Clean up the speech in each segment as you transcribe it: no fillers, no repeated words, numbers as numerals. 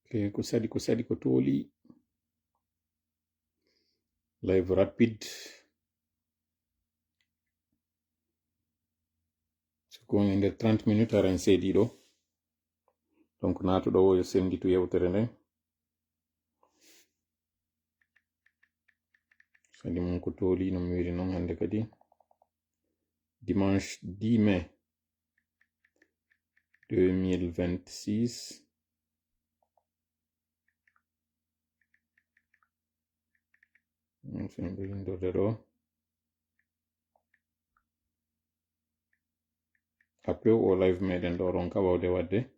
Okay, ko sadi ko toli. Live rapid. So going in the 30 minutes aran sedi do. Donc nato do yo sendi tu yewtere nden. Sadi mon ko toli no mi wiri non hande kadi. Dimanche 10 mai 2026. Sempre indorde do. Après o live meɗen ɗo ron ka wawde wadde.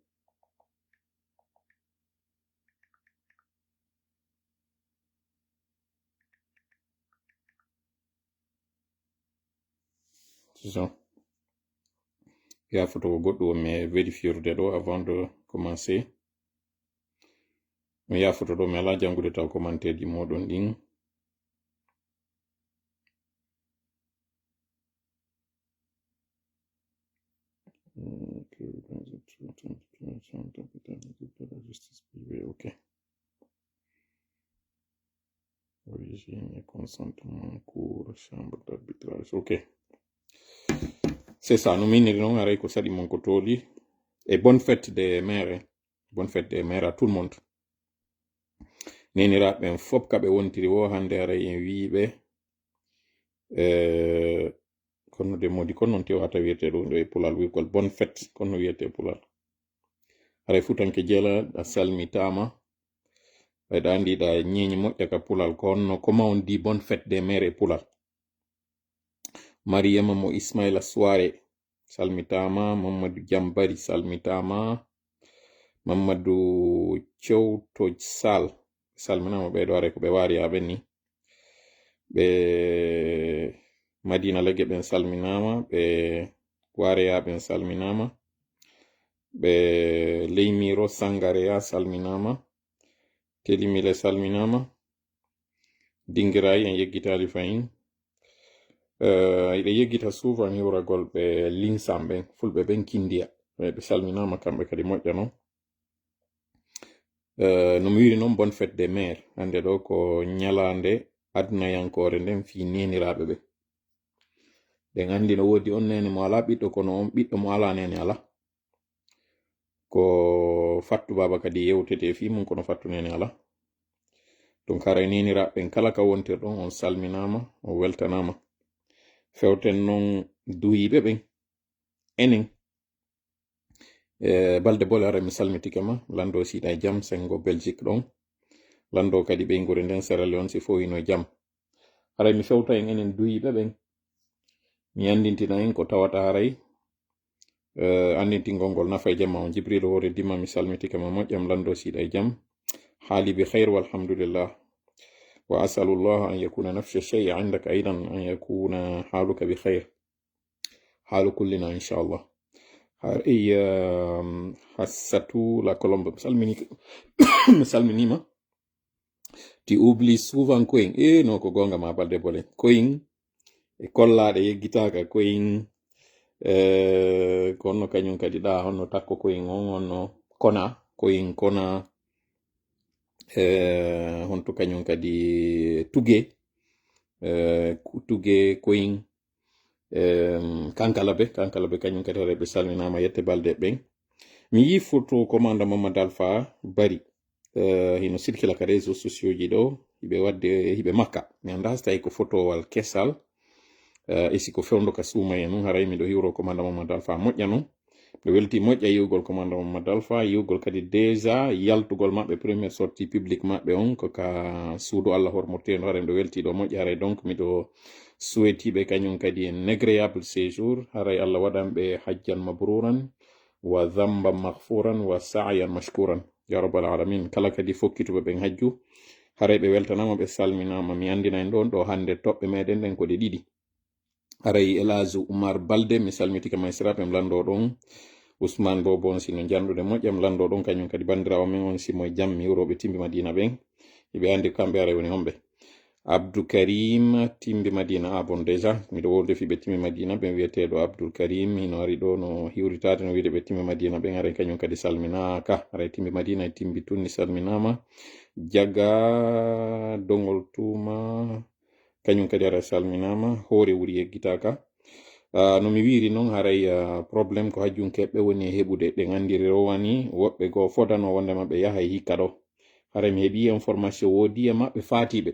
C'est ça. Ya foto ko goɗɗo mi vérifierde ɗo avant de commencer. Mi ya foto ɗo mi ala jangude taw commentaire ji moɗon ɗin. Ok. Origine et consentement cours chambre d'arbitrage. Ok. C'est ça, nous minirons avec ko sadi mon ko toli. Et bonne fête des mères. Bonne fête des mères à tout le monde. Nenira ben fop kabe wontiri wo hande ara en wiibe kono de modi kono non tewata wiete do e pulal wi kol bonne fête kono wiete pulal ara futanke jela da salmitama e da andi da nyenyi modde ka pulal kono koma on di bonne fête des mères e pulal Mariama mo Ismaila Soare salmitama, Mamadou Jambari salmitama, Mamadou Chowtoj Sal salminama ɓe ɗo are ko ɓe wari yaɓe ni ɓe Madina Lege ɓen salminama, ɓe Wareya ɓen salminama, ɓe Leymiro Sangareya salminama, Telimile salminama, Dingirayi en yeggitali fayin, ɓe yeggita souvent hiwragol ɓe linsam ɓen fulɓe ɓen kindiya ɓe salminama kamɓe kadi moƴƴa non. No mi wiri noon bonne fête des mères hande ɗo ko ñalande adnayankore nden fi neniraɓe ɓe ɓen andi no wodi on nene mo ala ɓiɗɗo kono on ɓiɗɗo mo ala nene ala ko fattu baba kadi yewtete fi mum kono fattu nene ala donc haray neniraɓe ɓen kala ka wontirɗon on salminama on weltanama fewten noon duyiɓe ɓen enen balde bole ara mi salmitike ma lando siɗa jam sengo Belgique ɗon lando kadi ɓe ngure nden Sierra Leone si fo ino jam haray mi fewta en enen duyiɓe ɓen mi andintina en ko tawata haray andintingol ngol nafa e jamma on Jibril wore dima mi salmitike ma moƴƴam lando siɗa jam حالي بخير والحمد لله وأسأل الله أن يكون نفس الشيء عندك أيضا أن يكون حالك بخير حال كلنا إن شاء الله هاي حساتو لا كولومب مسلمينيما ti oublie souvent koyin no ko gonga ma balde bole koyin e kollade yeggitaka koyin konno kañum kadi ɗa honno takko koyin on honno kona koyin kona honto kañum kadi tuge koyin kankalabe kañum kadi reɓe salminama yette balde ɓen mi yi photo commande Mamadou Alpha Bari hino circula ka réseaux sociaux ji ɗo hiɓe wadde hiɓe makka mi anda so tawi ko photowal kesal e siko fewndo ka suuma e nun haray miɗo hiwro commande Mamadou Alpha moƴƴa non ɓe welti moƴƴa yiwgol commande Mamadou Alpha yiwgol kadi déjà yaltugol maɓɓe première sortie publique maɓɓe on ko ka suudu Allah hormorteno haray miɗo welti ɗo moƴƴa haray donc miɗo souhaitiɓe kañum kadi en agréable séjour haray Allah waɗanɓe hajjan mabrouran wa dhamban maghfuran wa sa'yan mashkuran ya rabbal alamin kala kadi fokkituɓe ɓen hajju haray ɓe weltanama ɓe salminama mi andina en ɗon ɗo hande toɓɓe meɗen ɗen ko ɗe ɗiɗi haray Elage Oumar Balde mi salmitike maysiraɓe mi lando ɗon Ousmane Bobo on sino jandude moƴƴam lando ɗon kañum kadi bandirawo men on simo jam mi wuroɓe timbi Madina ɓen hiɓe andi kamɓe aray woni homɓe Abdou Karim timbi Madina bon déjà miɗo wolde fi ɓe timmi Madina ɓe wiyeteɗo Abdou Karim hino ari ɗo no hiwritade no wiide ɓe timmi Madina ɓen aray kañum kadi salminaka aray timbi Madina e timbi tunni salminama Jaga dongol tuma kañum kadi aray salminama hoore wuri yeggitaka no mi wiri noon haray probléme ko hajjum keɓɓe woni e heɓude ɗe gandiri rowani woɓɓe goo fodano wonde maɓɓe yaha e hikka ɗo haray mi heeɓi information woodi e maɓɓe faatiɓe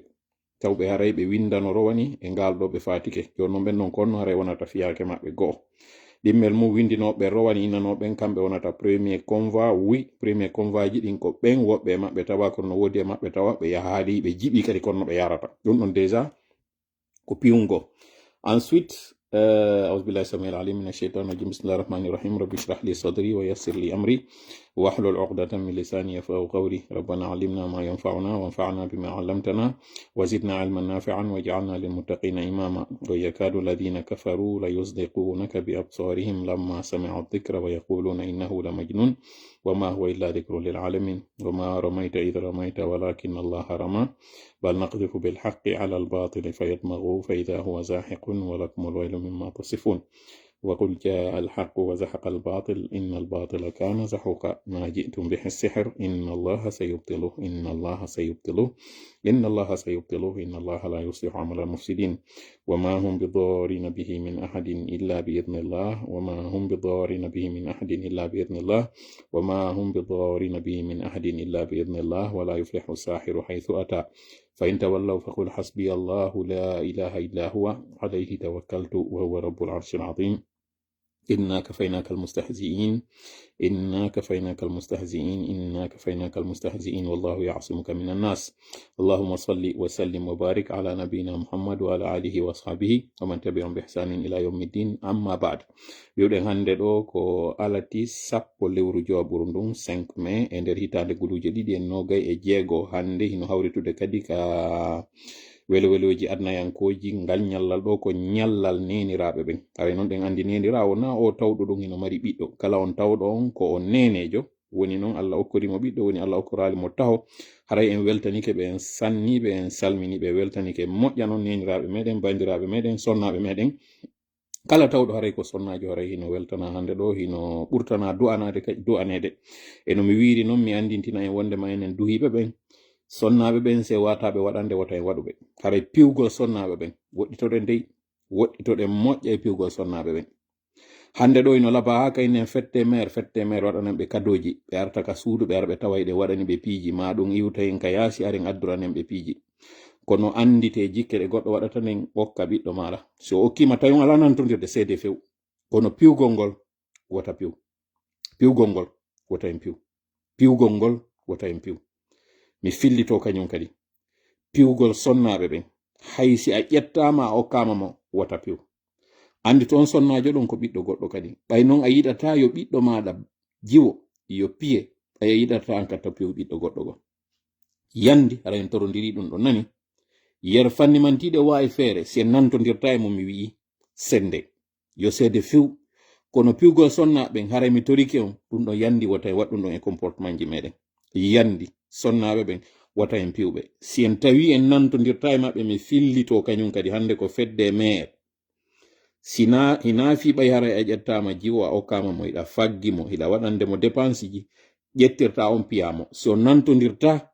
tawɓe haray ɓe windano rowani e ngal ɗo ɓe fatike joni noon ɓen noon konno haray wonata fiyake maɓɓe go'o ɗimmel mum windinoɓe rowani innanoɓen kamɓe wonata premier convoi oui premier convoi ji ɗin ko ɓen woɓɓe e maɓɓe tawa kono woodi e maɓɓe tawa ɓe yahaali ɓe jiɓi kadi konno ɓe yarata ɗum ɗon déjà ko piwngo ensuite أعوذ بالله السميع العليم من الشيطان الرجيم بسم الله الرحمن الرحيم رب اشرح لي صدري ويسر لي أمري واحلل عقدة من لساني يفقهوا قولي ربنا علمنا ما ينفعنا وانفعنا بما علمتنا وزدنا علما نافعا واجعلنا للمتقين إماما ويكاد الذين كفروا ليصدقونك بأبصارهم لما سمعوا الذكر ويقولون إنه لمجنون وما هو إلا ذكر للعالمين وما رميت إذ رميت ولكن الله رمى بل نقذف بالحق على الباطل فيدمغه فإذا هو زاحق ولكم الويل مما تصفون وقل جاء الحق وزحق الباطل إن الباطل كان زحوقا ما جئتم به السحر إن الله سيبطله إن الله سيبطله إن الله سيبطله إن الله لا يصلح عمل المفسدين وما هم بضارين به من أحد إلا بإذن الله وما هم بضارين به من أحد إلا بإذن الله وما هم بضارين به من أحد إلا بإذن الله ولا يفلح الساحر حيث أتى فإن تولوا فقل حسبي الله لا إله إلا هو عليه توكلت وهو رب العرش العظيم إنا كفيناك المستهزئين إنا كفيناك المستهزئين إنا كفيناك المستهزئين والله يعصمك من الناس اللهم صل وسلم وبارك على نبينا محمد وعلى آله وأصحابه ومن تبعهم بإحسان إلى يوم الدين أما بعد biwɗen hannde ɗo ko alati sappo lewru jowaɓuru ndun 5 mai e nder hitande guluje ɗiɗi e nogay e jeego hannde hino hawritude kadi ka weloweloji adnayankoji ngal ñallal ɗo ko ñallal neniraɓe ɓen aray noon ɗen andi nenirawo na o tawɗo ɗum hino mari ɓiɗɗo kala on tawɗo on ko on nenejo woni noon Allah okkorimo ɓiɗɗo woni Allah okkorali mo taho haray en weltanike ɓe en sanniɓe en salminiɓe weltanike moƴƴa noon neniraɓe meɗen bandiraɓe meɗen sonnaɓe meɗen kala tawɗo haray ko sonnajo haray hino weltana hande ɗo hino ɓurtana du'anade kadi du'anede eno mi wiri noon mi andintina en wondema enen duhiɓe ɓen sonnaɓe ɓen se wataɓe waɗande wata en waɗuɓe haray piwgol sonnaɓe ɓen woɗɗitoɗen dey woɗɗitoɗen moƴƴa e piwgol sonnaɓe ɓen hande ɗo ino laba ha kaynen fette maire waɗanen ɓe kadoji ɓe arta ka suudu ɓe ara ɓe tawayɗe waɗani ɓe piiji ma ɗum iwta en ka yaasi aren adduranen ɓe piiji kono andite jikke ɗe goɗɗo waɗata nen okka ɓiɗɗo maɗa so okkima tawi ala nantodirde seede few kono piwgol ngol wota piw piwgol ngol wota en piw piwgol ngol wota en piw mi fillito kañum kadi piwgol sonnaɓe ɓen haysi a ƴettama a okkama mo wota piw andi toon sonnajo ɗon ko ɓiɗɗo goɗɗo kadi ɓay noon a yiɗata yo ɓiɗɗo maɗa jiwo yo piye ɓay a yiɗata an katta piw ɓiɗɗo goɗɗo go yandi ara en torodiri ɗum ɗon nani yer fannimantiɗe wawi feere si en nantodirta e mo mi wi'i sende yo seede few kono piwgol sonnaɓen haray mi torike on ɗum ɗon yandi wata e waɗɗum ɗon e comportement ji meɗen yandi sonnaɓe ɓen wata en piwɓe si en tawi en nantodirta e maɓɓe mi fillito kañum kadi hande ko fedde maire sina hina fi ɓay haray a ƴettama jiwo a okkama mo hiɗa faggi mo hiɗa waɗande mo dépense ji ƴettirta on piyamo si on nantodirta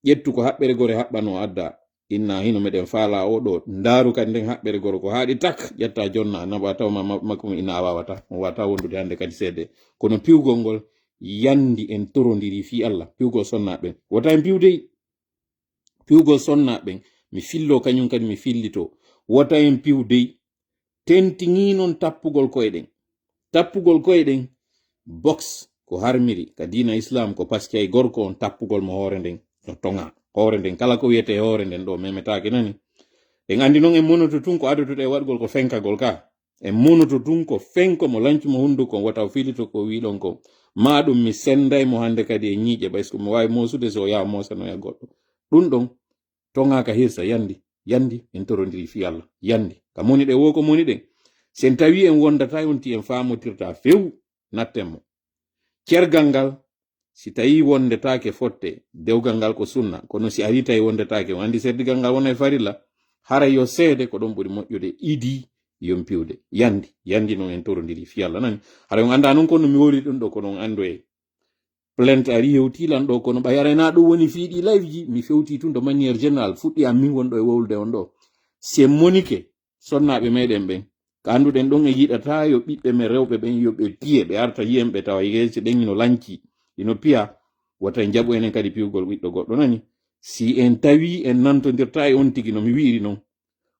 ƴettu ko haɓɓere gore haɓɓano adda inna hino meɗen faala o ɗo ndaaru kadi nden haɓɓere goro ko haaɗi tak ƴetta jonna naɓa tawma makko inna a wawata o wata wondude hande kadi seede kono piwgol ngol yandi en torodiri fi Allah piwgol sonnaɓen wota en piwdey piwgol sonnaɓen mi fillo kañum kadi mi fillito wota en piwdey tentigi non tappugol koyeɗen box ko harmiri ka dina islam ko paskay gorko on tappugol mo hoore nden no tonga hoore nden kala ko wiyete hoore nden ɗo memetake nani en andi noon en monoto tun ko adotuɗe waɗgol ko fenkagol ka en monoto tun ko fenko mo lancumo hunduko wata filito ko wiɗon ko ma ɗum mi senday mo hande kadi e ñiiƴe ɓaysko mi wawi mosude so yaha mosanoya goɗɗo ɗum ɗon tongaka hirsa yandi en torodiri fi Allah yandi ka moni ɗe wo ko moni ɗen sen tawi en wondata yonti en famotirta few nattenmo cergal ngal si tawi wondetake fotte dewgal ngal ko sunna kono si ari tawi wondetake o andi seddigal ngal wona e farilla hara yo seede ko ɗon ɓuri moƴƴude idi yon piwde yandi noon en torodiri fi Allah nani hara on anda non kono mi woli ɗum ɗo kono on andu e plainte ari hewtilan ɗo kono ɓay arana ɗum woni fiiɗi live ji mi fewti tun de maniére général fuɗɗi am min wonɗo e wowlude on ɗo c'est monique sonnaɓe meɗen ɓen ko anduɗen ɗon e yiɗata yo ɓiɓɓe men rewɓe ɓen yoɓe piye ɓe arta yiyemɓe tawa yeese ɗen ino lanci ino piya wata en jaɓu enen kadi piwgol ɓiɗɗo goɗɗo nani si en tawi en nantodirta e on tigi no mi wiiri noon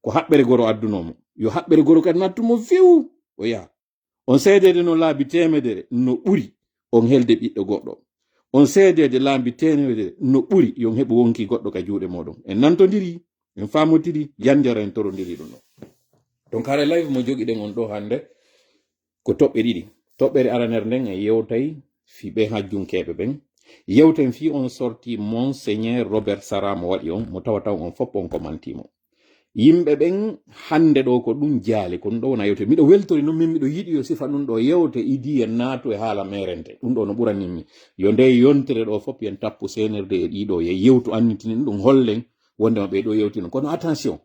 ko haɓɓere goro addunomo yo haɓɓere goro kadi nattumo few o yaha on seedede no laabi temedere no ɓuri on helde ɓiɗɗo goɗɗo on seedede laabi temedere no ɓuri yon heɓu wonki goɗɗo ka juuɗe moɗon en nantodiri en famotiri yandere en torodiri ɗum ɗo donc hara live mo jogiɗen on ɗo hande ko toɓɓe ɗiɗi toɓɓere aranere nden e yewtay fi ɓe hajjunkeɓe ɓen yewten fi on sorti monseigneur Robert Sarah mo waɗi on mo tawata on fof on komantimo yimɓe ɓen hande ɗo ko ɗum jaali ko ɗum ɗo wona yewte miɗo weltori noon min miɗo yiɗi yo sifa ɗum ɗo yewte idi en naatu e haala merente ɗum ɗo no ɓuraninmi yo nde yontere ɗo fof yen tappu senerde e ɗiɗo ye yewtu annitinin ɗum hollen wondema ɓeɗo yewtino kono attention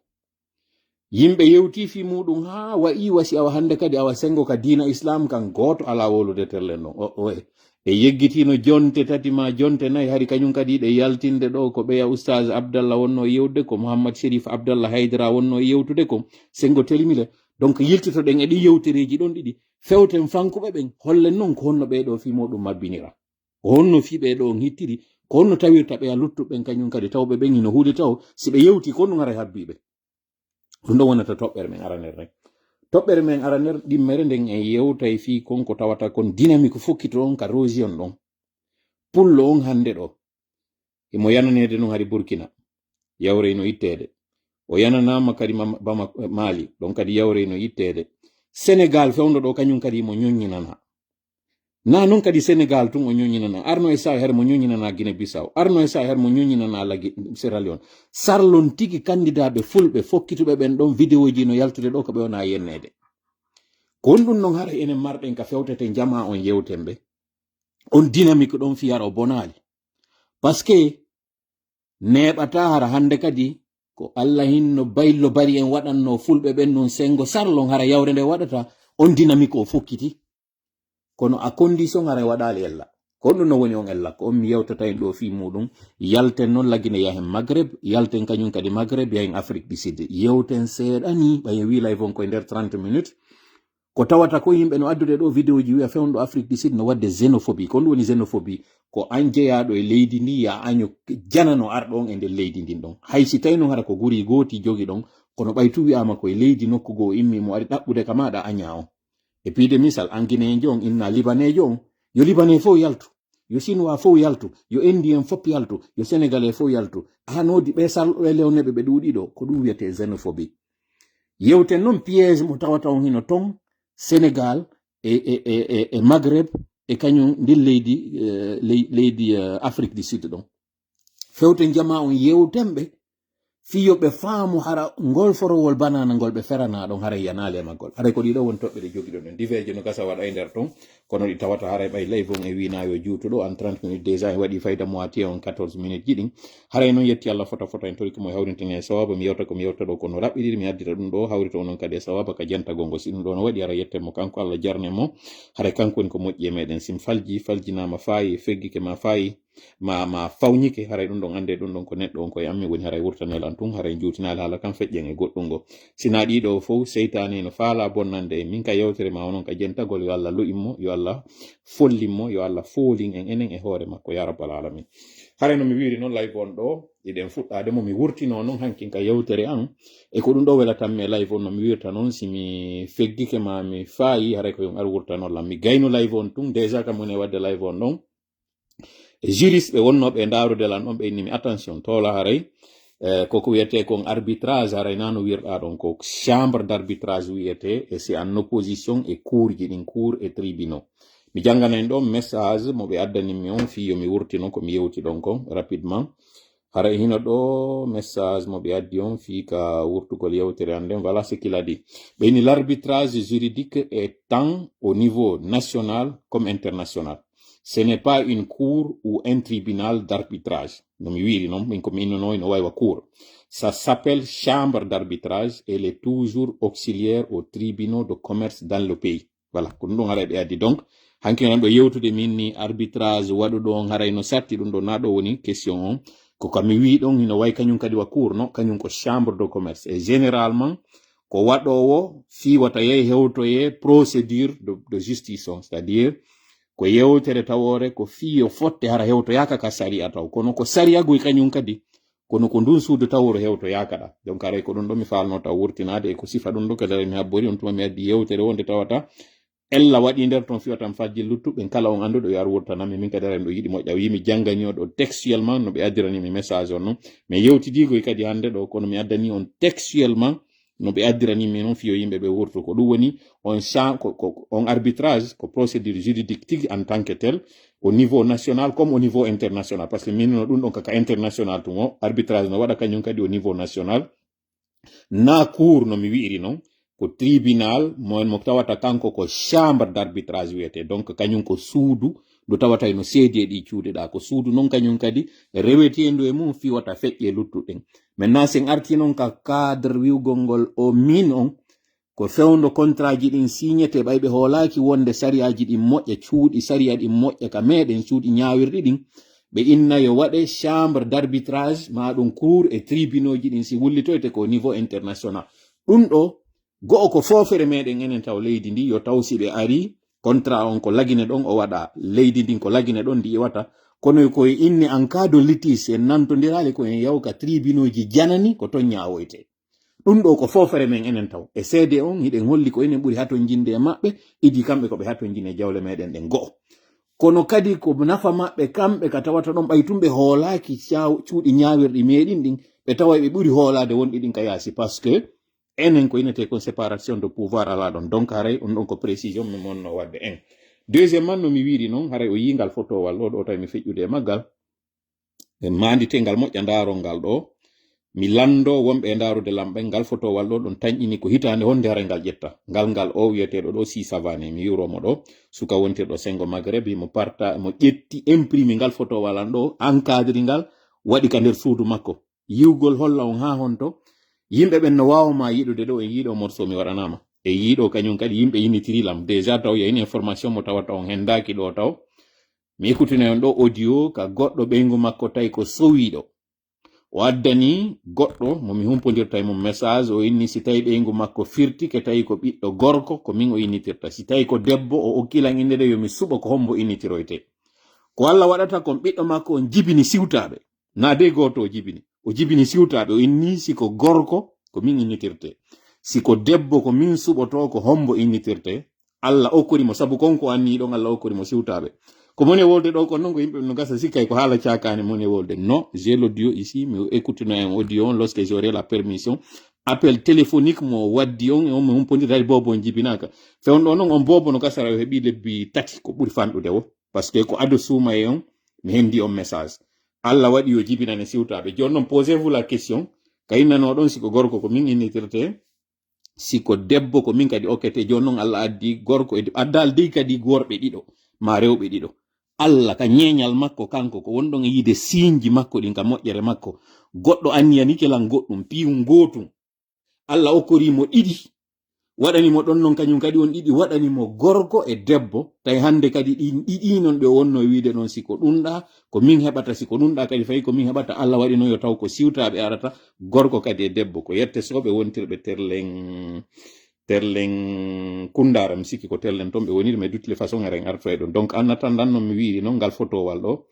yimɓe yewti fi muɗum ha wayi wasi awa hande kadi awa sengo ka diina islam kan goto ala wolude terlen ɗon e yeggitino jonte tati ma jonte nayi hari kañum kadi ɗe yaltinde ɗo ko ɓeya oustaz Abdallah wonno yewde ko Mouhammad Chérif Abdallah Haydara wonno yewtude ko sengo telimile donc yiltitoɗen e ɗi yewtereji ɗon ɗiɗi fewten fankuɓe ɓen hollen noon ko honno ɓeɗo fi muɗum mabbinira ko honno fi ɓeɗo on hittiri ko honno tawirta ɓeya luttuɓen kañum kadi tawɓe ɓen hino huude taw si ɓe yewti ko honno gara habbiɓe ɗum ɗo wonata toɓɓere men araner rek toɓɓere men araner ɗimmere nden en yewtay fi konko tawata kon dynamique fokkito on ka rosion ɗon pullo on hande ɗo emo yananede noon hari Burkina yawre no ittede o yananama kadi bama Mali ɗon kadi yawre no ittede Sénégal fewndo ɗo kañum kadi mo ñoññinana na non kadi Sénégal tun o ñoññinana arno e sa her mo ñoññinana Guinée Bissau arno e sa her mo ñoññinana la Sierra Leone sarlon tigi candidat ɓe fulɓe fokkituɓe ɓen ɗon vidéo ji no yaltude ɗo ko ɓe wona yennede ko ɗum ɗon hara enen marɗen ka fewtete jama on yewten ɓe on dynamique ɗon fiyara o bonali par ce que neɓata hara hande kadi ko Allah hinno baylo bari en waɗanno fulɓe ɓen non sengo sarlon hara yawre nde waɗata on dynamique o fokkiti kono a condition hara waɗali ella ko ɗum no woni on ella ko on mi yewtata en ɗo fi muɗum yalten noon lagine yahen Maghreb yalten kañum kadi Maghreb yahen Afrique du Sud yewten seeɗani ɓaye wi live on koye nder 30 minutes ko tawata ko yimɓe no addude ɗo vidéo ji wiya fewnɗo Afrique du Sud no wadde xénophobie ko ɗum woni xénophobie ko an jeeyaɗo e leydi ndi ya año janano arɗo on e nder leydi ndin ɗon hay si tawi noon hara ko guri gooti jogi ɗon kono ɓaytu wiyama koye leydi nokku goo immi mo ari ɗaɓɓude ka maɗa aña on e piide misal an guinéjo on inna libanejo on yo libanais fof yaltu yo chinois fof yaltu yo indien fof yaltu yo sénégalais fof yaltu anodi ɓe salɗo e lewneɓe ɓe ɗuuɗiɗo ko ɗum wiyete xénophobie yewten noon piège mo tawata on hino ton Sénégal e Maghreb e kañum ndin leydi Afrique du Sud ɗon fewten jama on yewtemɓe fiyoɓe faamu hara ngol forowol banana ngol ɓe ferana ɗon hara yanale maggol haray ko ɗiɗo won toɓɓe ɗe jogiɗo ɗon diveje no gasa waɗa e nder ton kono ɗi tawata haray ɓay live on e winayo juutuɗo en 30 minutes déjà en waɗi fayda moitié on 14 minutes jiɗin haray noon yetti Allah fota en tori komo hawrintini e sawaba mi yewta komi yewta ɗo kono raɓɓiɗiɗi mi addita ɗum ɗo hawrita onon kadi e sawaba ka jantagol ngo si ɗum ɗo no waɗi ara yettemo kanko Allah jarne mo haray kanko woni ko moƴƴi e meɗen sim faljinama fayi feggike ma fayi ma fawnike haray ɗum ɗon ande ɗum ɗon ko neɗɗo on koye ammi woni haray wurtanel tun haray juutinali haala kam feƴƴen e goɗɗum ngo sina ɗiɗo fof seytani no faala bonnande e min ka yewtere ma onon ka jentagol yo Allah lu'immo yo Allah follinmo yo Allah foolin en enen e hoore makko ya rabbal alamin haray no mi wiri noon live on ɗo iɗen fuɗɗade mo mi wurtino noon hankin ka yewtere an e ko ɗum ɗo welatanmi live on no mi wirta noon simi feggike ma mi faayi haray ko yon ar wurtanollam mi gayno live on tun déjà kam woni wadde live on ɗon juriste ɓe wonnoɓe e ndarude lan ɗon ɓe innimi attention tola haray koko wiyete kon arbitrage haray nano wirɗa ɗon ko chambre d' arbitrage wiyete et c'est en opposition e cour ji ɗin cour et tribunaux mi janganen ɗon message mo ɓe addanimi on fi yomi wurtino ko mi yewti ɗon kon rapidement haray hino ɗo message mo ɓe addi on fi ka wurtugol yewtere anden voilà ce qu'il a dit ɓeni l'arbitrage juridique est tant au niveau national comme international Ce n'est pas une cour ou un tribunal d'arbitrage. Cour. Ça s'appelle chambre d'arbitrage et elle est toujours auxiliaire aux tribunaux de commerce dans le pays. Voilà. Donc, hanki nan do yewtude min ni arbitrage wadu do haray no satti dum do nado woni question on ko kami wi don ino way kanyum kadi wa cour no kanyum ko chambre de commerce et généralement ko wadowo fi wata yey hewtoye procédure de justice on c'est-à-dire ko yewtere tawore ko fi yo fotte hara hewto yaka ka sariya taw kono ko sariya goy kanyum kadi kono ko ndun suudu tawro hewto yakada donc aray ko don do mi falno taw wurtinade e ko sifa dum do kadare mi habbori on tuma mi addi yewtere wonde tawata ella waɗi nder ton fiwatam fajji luttuɓe kala on anduɗo yo ar wurtanami min kadi aren ɗo yiɗi moƴƴa yimi jangani o ɗo textuellement no ɓe addiranimi message on non mais yewtidigoy kadi hande ɗo kono mi addani on textuellement no ɓe addiranimi noon fiyo yimɓe ɓe wurto ko ɗum woni on arbitrage ko procédure juridique tigi en tant que tel au niveau national comme au niveau international par ce que min no ɗum ɗon kaka international tun o arbitrage no waɗa kañum kadi au niveau national na cour no mi wi'iri noon ko tribunal mo tawata kanko ko chambre d'arbitrage wiyete donc kañum ko suudu do tawata no seedi e ɗi cuuɗeɗa ko suudu non kañum kadi rewetendu e mum fiwata feƴƴe luttuɗen maintenant sen arti non ka cadre wiwgol ngol o min on ko fewndo contrat ji ɗin signete ɓayɓe hoolaki wonde sariyaji ɗin moƴƴa cuuɗi sariya ɗin moƴƴa ka meɗen cuuɗi ñawirɗi ɗin ɓe inna yo waɗe chambre d'arbitrage maɗum cour et tribunaux ji ɗin si wullitoyte ko au niveau international ɗum ɗo go'o ko fofere meɗen enen taw leydi ndi yo taw si ɓe ari contrat on ko lagine ɗon o waɗa leydi ndin ko lagine ɗon ndi iwata kono koye inni en cas de litige en nantodirali ko en yawka tribunaux ji janani ko ton ñawoyte ɗum ɗo ko fofere men enen taw e seede on hiɗen holli ko enen ɓuri haton jinde e maɓɓe idi kamɓe koɓe haton jine jawle meɗen ɗen go'o kono kadi ko nafa maɓɓe kamɓe ka tawata ɗon ɓaytumɓe hoolaki cuuɗi ñawirɗi meɗin ɗin ɓe tawa ɓe ɓuri hoolade wonɗi ɗin ka yaasi par ce que enen ko inete kon séparation de pouvoir ala ɗon donc haray on ɗon ko précision mi monno wadde en deuxièmement no mi wiiri noon haray o yingal fotowal ɗo tawi mi feƴƴude e maggal manditengal moƴƴa ndarolngal ɗo mi lando wonɓe e ndarude lamɓe ngal fotowal ɗo ɗon tañƴini ko hitande honde haray ngal ƴetta ngal o wiyeteɗo ɗo si savane mi wiromo ɗo suka wontirɗo sengo maghreb mo ƴetti imprime ngal fotowal an ɗo encadre ngal waɗi ka nder suudu makko yiwgol holla on ha honto yimɓe ɓen no wawma yiɗude ɗo en yiiɗo morceau mi waɗanama e yiiɗo kañum kadi yimɓe yinitirilam déjà taw yahin information mo tawata on hendaki ɗo taw mi écoutine on ɗo audio ka goɗɗo ɓeygu makko tawi ko sowiɗo o addani goɗɗo momi humpodirta e mum message o inni si tawi ɓeygu makko firti ke tawi ko ɓiɗɗo gorko ko min o innitirta si tawi ko debbo o okkilan inde de yomi suɓa ko hombo innitiroyte ko Allah waɗata kon ɓiɗɗo makko on jibini siwtaɓe na de goto o jibini siwtaɓe o inni siko gorko ko min innitirte siko debbo ko min suɓoto ko hombo innitirte Allah okkorimo sabu konko anni ɗon Allah okkorimo siwtaɓe ko moni wolde ɗo ko non ko yimɓe no gasa sikkay ko haala cakani moni wolde non j'ai l'audio ici mi écoute no en audio lorsque j'aurai la permission appel téléphonique mo waddi on e on mi humpodirtade bobo on jibinaka fewon ɗo noon on bobo no gasara o heeɓi lebbi tati ko ɓuri fanɗude o par ce que ko ado suuma e on mi hendi on message Allah waɗi yo jibinane siwtaɓe joni noon posez vous la question ka innano ɗon siko gorko ko min innitirte siko debbo ko min kadi okkete joni noon Allah addi gorko e addal dey kadi worɓe ɗiɗo ma rewɓe ɗiɗo Allah ka ñeñal makko kanko ko wonɗon e yiide siinji makko ɗin ka moƴƴere makko goɗɗo anniyani kelan goɗɗum piiwu gotum Allah okkorimo ɗiɗi waɗanimo ɗon noon kañum kadi on ɗiɗi waɗanimo gorko e debbo tawi hande kadi ɗin ɗiɗi non ɓe wonno wiide noon siko ɗumɗa ko min heɓata siko ɗumɗa kadi fayi ko min heɓata Allah waɗi noon yo taw ko siwtaɓe arata gorko kadi e debbo ko yette soɓe wontirɓe terlen kundara mi sikki ko terlen toon ɓe woniri mais de toutes les façons eren artoye ɗon donc en attendant noon mi wiiri noon ngal fotowal ɗo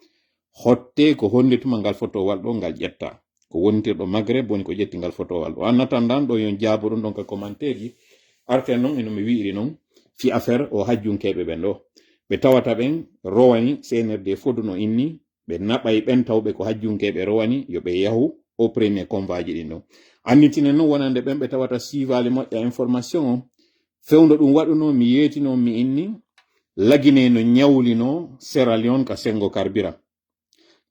hotte ko honde tuma ngal fotowal ɗo ngal ƴetta ko wontirɗo maghreb woni ko ƴetti ngal fotowal ɗo en attendant ɗo yon jaabo ɗon ɗon ka commentaire ji arten noon eno mi wiiri noon fi affaire o hajjunkeɓe ɓen ɗo ɓe tawata ɓen rowani CNRD fodu no inni ɓe naɓay ɓen tawɓe ko hajjunkeɓe rowani yo ɓe yahu au premier convoi ji ɗin ɗon annitinen noon wonande ɓen ɓe tawata suivale moƴƴa information o fewndo ɗum waɗuno mi yeetino mi inni lagine no ñawlino Sierra Leone ka sengo carburant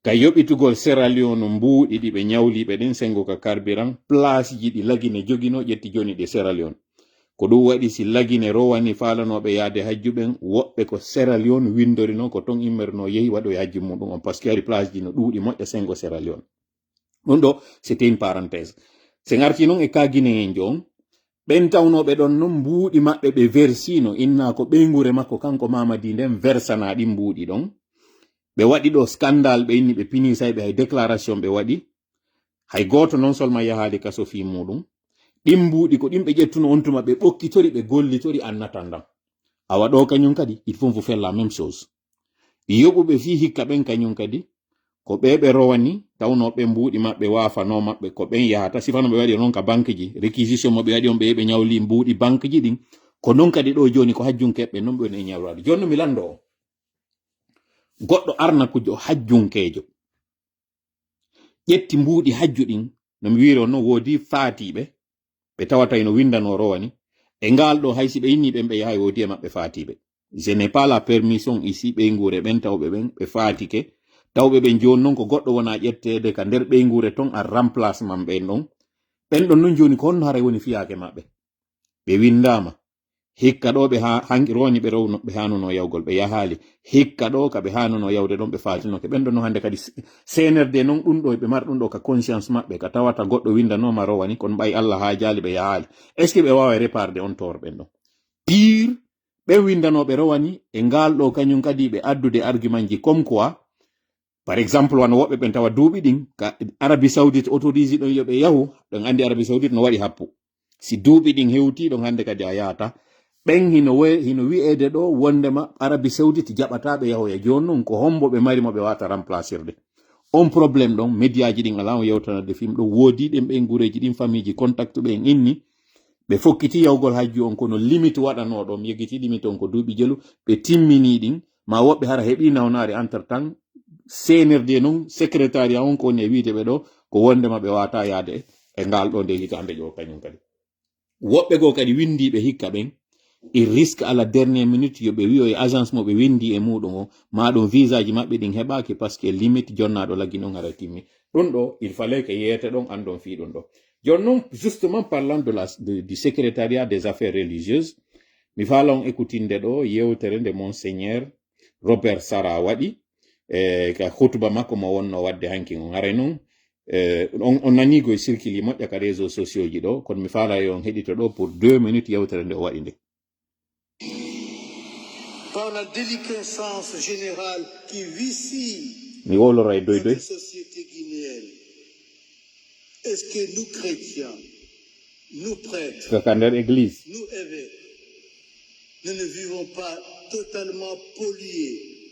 ka yoɓitugol Sierra Leone no mbuuɗi ɗi ɓe ñawliɓe ɗin sengo ka carburant place ji ɗi lagine jogino ƴetti joni ɗe Sierra Leone ko ɗum waɗi si lagine rowani falanoɓe yaade hajjuɓen woɓɓe ko Sierra Leone windori noon ko ton immerno yehi waɗoye hajji muɗum on par ce que ari place ji no ɗuuɗi moƴƴa sengo Sierra Leone. ɗum ɗo c'était une parenthèse. se garti noon e ka guinéen jo on ɓen tawnoɓe ɗon noon mbuuɗi maɓɓe ɓe versino inna ko ɓeygure makko kanko Mamadi nden versana ɗi mbuuɗi ɗon ɓe waɗi ɗo scandale ɓe inni ɓe pinisay ɓe hay déclaration ɓe waɗi hay goto non seulement yahali kaso fi muɗum ɗin mbuuɗi ko ɗin ɓe ƴettuno on tuma ɓe ɓokkitori ɓe gollitori annatandam awa ɗo kañum kadi il faut vous faire la même chose yoɓuɓe fi hikka ɓen kañum kadi ko ɓe rowani tawnoɓe mbuuɗi maɓɓe wafano maɓɓe ko ɓen yahata sifano ɓe waɗi non ka banque ji réquisition mo ɓe waɗi on ɓe yeɓe ñawli mbuuɗi banque ji ɗin ko non kadi ɗo joni ko hajjunkeɓɓe non ɓe woni e ñawrade joni mi lando o goɗɗo arnakujo hajjunkejo ƴetti mbuuɗi hajju ɗin no mi wiri on no woodi faatiɓe ɓe tawata no windano rowani e ngal ɗo haysi ɓe inni ɓen ɓe yaha woodi e maɓɓe faatiɓe je n'ai pas la permission ici ɓeygure ɓen tawɓe ɓen ɓe faatike tawɓe ɓen joni noon ko goɗɗo wona ƴettede ka nder ɓeygure ton a remplacement ɓen ɗon ɓen ɗon noon joni ko honno haray woni fiyake maɓɓe ɓe windama hikka ɗo ɓe hanki rowani ɓe rewno ɓe hanuno yawgol ɓe yahali hikka ɗo ka ɓe hanuno yawde ɗon ɓe fatinoke ɓen ɗon no hande kadi CNRD non ɗum ɗo ɓe mari ɗum ɗo ka conscience maɓɓe ka tawata goɗɗo windanoma rowani kono ɓay Allah ha jali ɓe yahali est ce que ɓe wawa réparde on tort ɓen ɗon pire ɓe windanoɓe rowani e ngal ɗo kañum kadi ɓe addude argument ji comme quoi par exemple wano woɓɓe ɓen tawa duuɓi ɗin ka Arabie Saoudite autorise ɗon yoɓe yahu ɗon andi Arabie Saoudite no waɗi happu si duuɓi ɗin hewti ɗon hande kadi a yahata ɓen hino wi'ede ɗo wondema Arabie Saoudite jaɓataɓe yahoya joni noon ko hombo ɓe mari mo ɓe wata remplacirde on probléme ɗon médiaji ɗin ala o yewtanade film ɗo woodi ɗen ɓen gureji ɗin famille ji contact ɓen inni ɓe fokkiti yawgol hajju on kono limite waɗano ɗo mi yegiti limite on ko duuɓi jelu ɓe timmini ɗin ma woɓɓe hara heɓi nawnare entre temps CNRD non secrétariat on ko woni e wiide ɓe ɗo ko wondema ɓe wata yaade e ngal ɗo nde hitande ƴo kañum kadi woɓɓe go kadi windiɓe hikka ɓen il risque à la dernière minute yoɓe wi'o e agence mo ɓe windi e muɗum o maɗum visa ji maɓɓe ɗin heɓaki par ce que limite jonnaɗo laggi ɗon hara timmi ɗum ɗo il fallait que yeyete ɗon andon fi ɗum ɗo joni noon justement parlant du secrétariat des affaires religieuses mi faala on écoutinde ɗo yewtere nde monseigneur Robert Sara waɗi ka hutuba makko mo wonno wadde hanki on haray noon on nanigo e circule moƴƴa ka réseaux sociaux ji ɗo kono mi faala yo on heɗito ɗo pour 2 minutes yewtere nde o waɗi nde. Par la déliquescence générale qui vicie la société guinéenne, est-ce que nous chrétiens, nous prêtres, nous évêques, nous ne vivons pas totalement pollués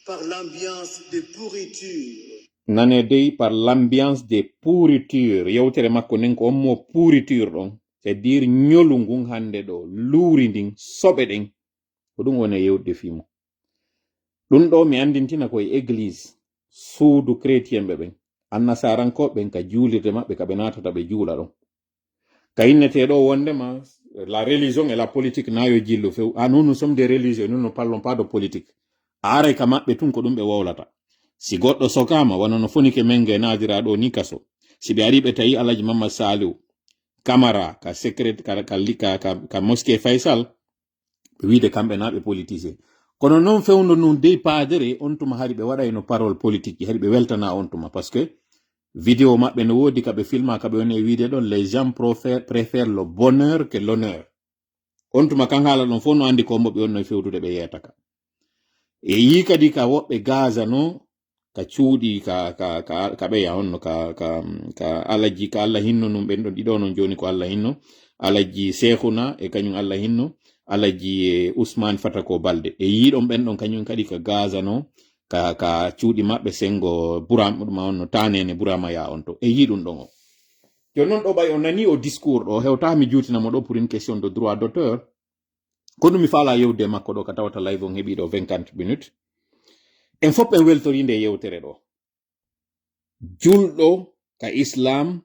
par l'ambiance de pourriture? Nane dey par l'ambiance de pourriture yewtere makko nen ko ommo pourriture ɗon c'est dire ñolu ngun hande ɗo luuri ndin soɓe ɗen ko ɗum woni yewde fimo ɗum ɗo mi andintina koye église suudu chrétien ɓe ɓen annasarankoɓe ɓen ka juulirde maɓɓe ka ɓe natata ɓe juula ɗon ka inneteɗo wondema la religion et la politique nayo jillu few nous nous sommes des religieux, nous ne parlons pas de politique aray ka maɓɓe tun ko ɗum ɓe wowlata si goɗɗo sokama wona no fonike menge nadira ɗo ni kaso si ɓe ari ɓe tawi Alaji Mamad Saliou Camara ka secret ka mosquée Faysal ɓe wiide kamɓe naɓe politicien kono noon fewndo nun dey padere on tuma hari ɓe waɗay no parole politique ji hari ɓe weltana on tuma parce que vidéo maɓɓe no woodi kaɓe filma kaɓe woni e wiide ɗon les gens préfèrent le bonheur que l'honneur on tuma kan haala ɗon fof no andi ko moɓe wonno e fewdude ɓe yeyata ka e yi kadi ka woɓɓe Gaza no ka cuuɗi ka ɓeya honno ka alaji ka Allah hinno num ɓen ɗon ɗiɗo non joni ko Allah hinno alaji Sekhuna e kañum Allah hinno alaji Ousmane Fatako Balde e yiɗon ɓen ɗon kañum kadi ka Gaza no ka cuuɗi maɓɓe sengo Burama onno tanene Burama ya on to e yiɗum ɗon o joni noon ɗo ɓay o nani o discours ɗo hewta mi juutinamo ɗo pour une question de droit d'auteur kono mi faala yewde makko ɗo ka tawata live on heɓi ɗo 50 minutes en fof ɓen weltori nde yewtere ɗo julɗo ka islam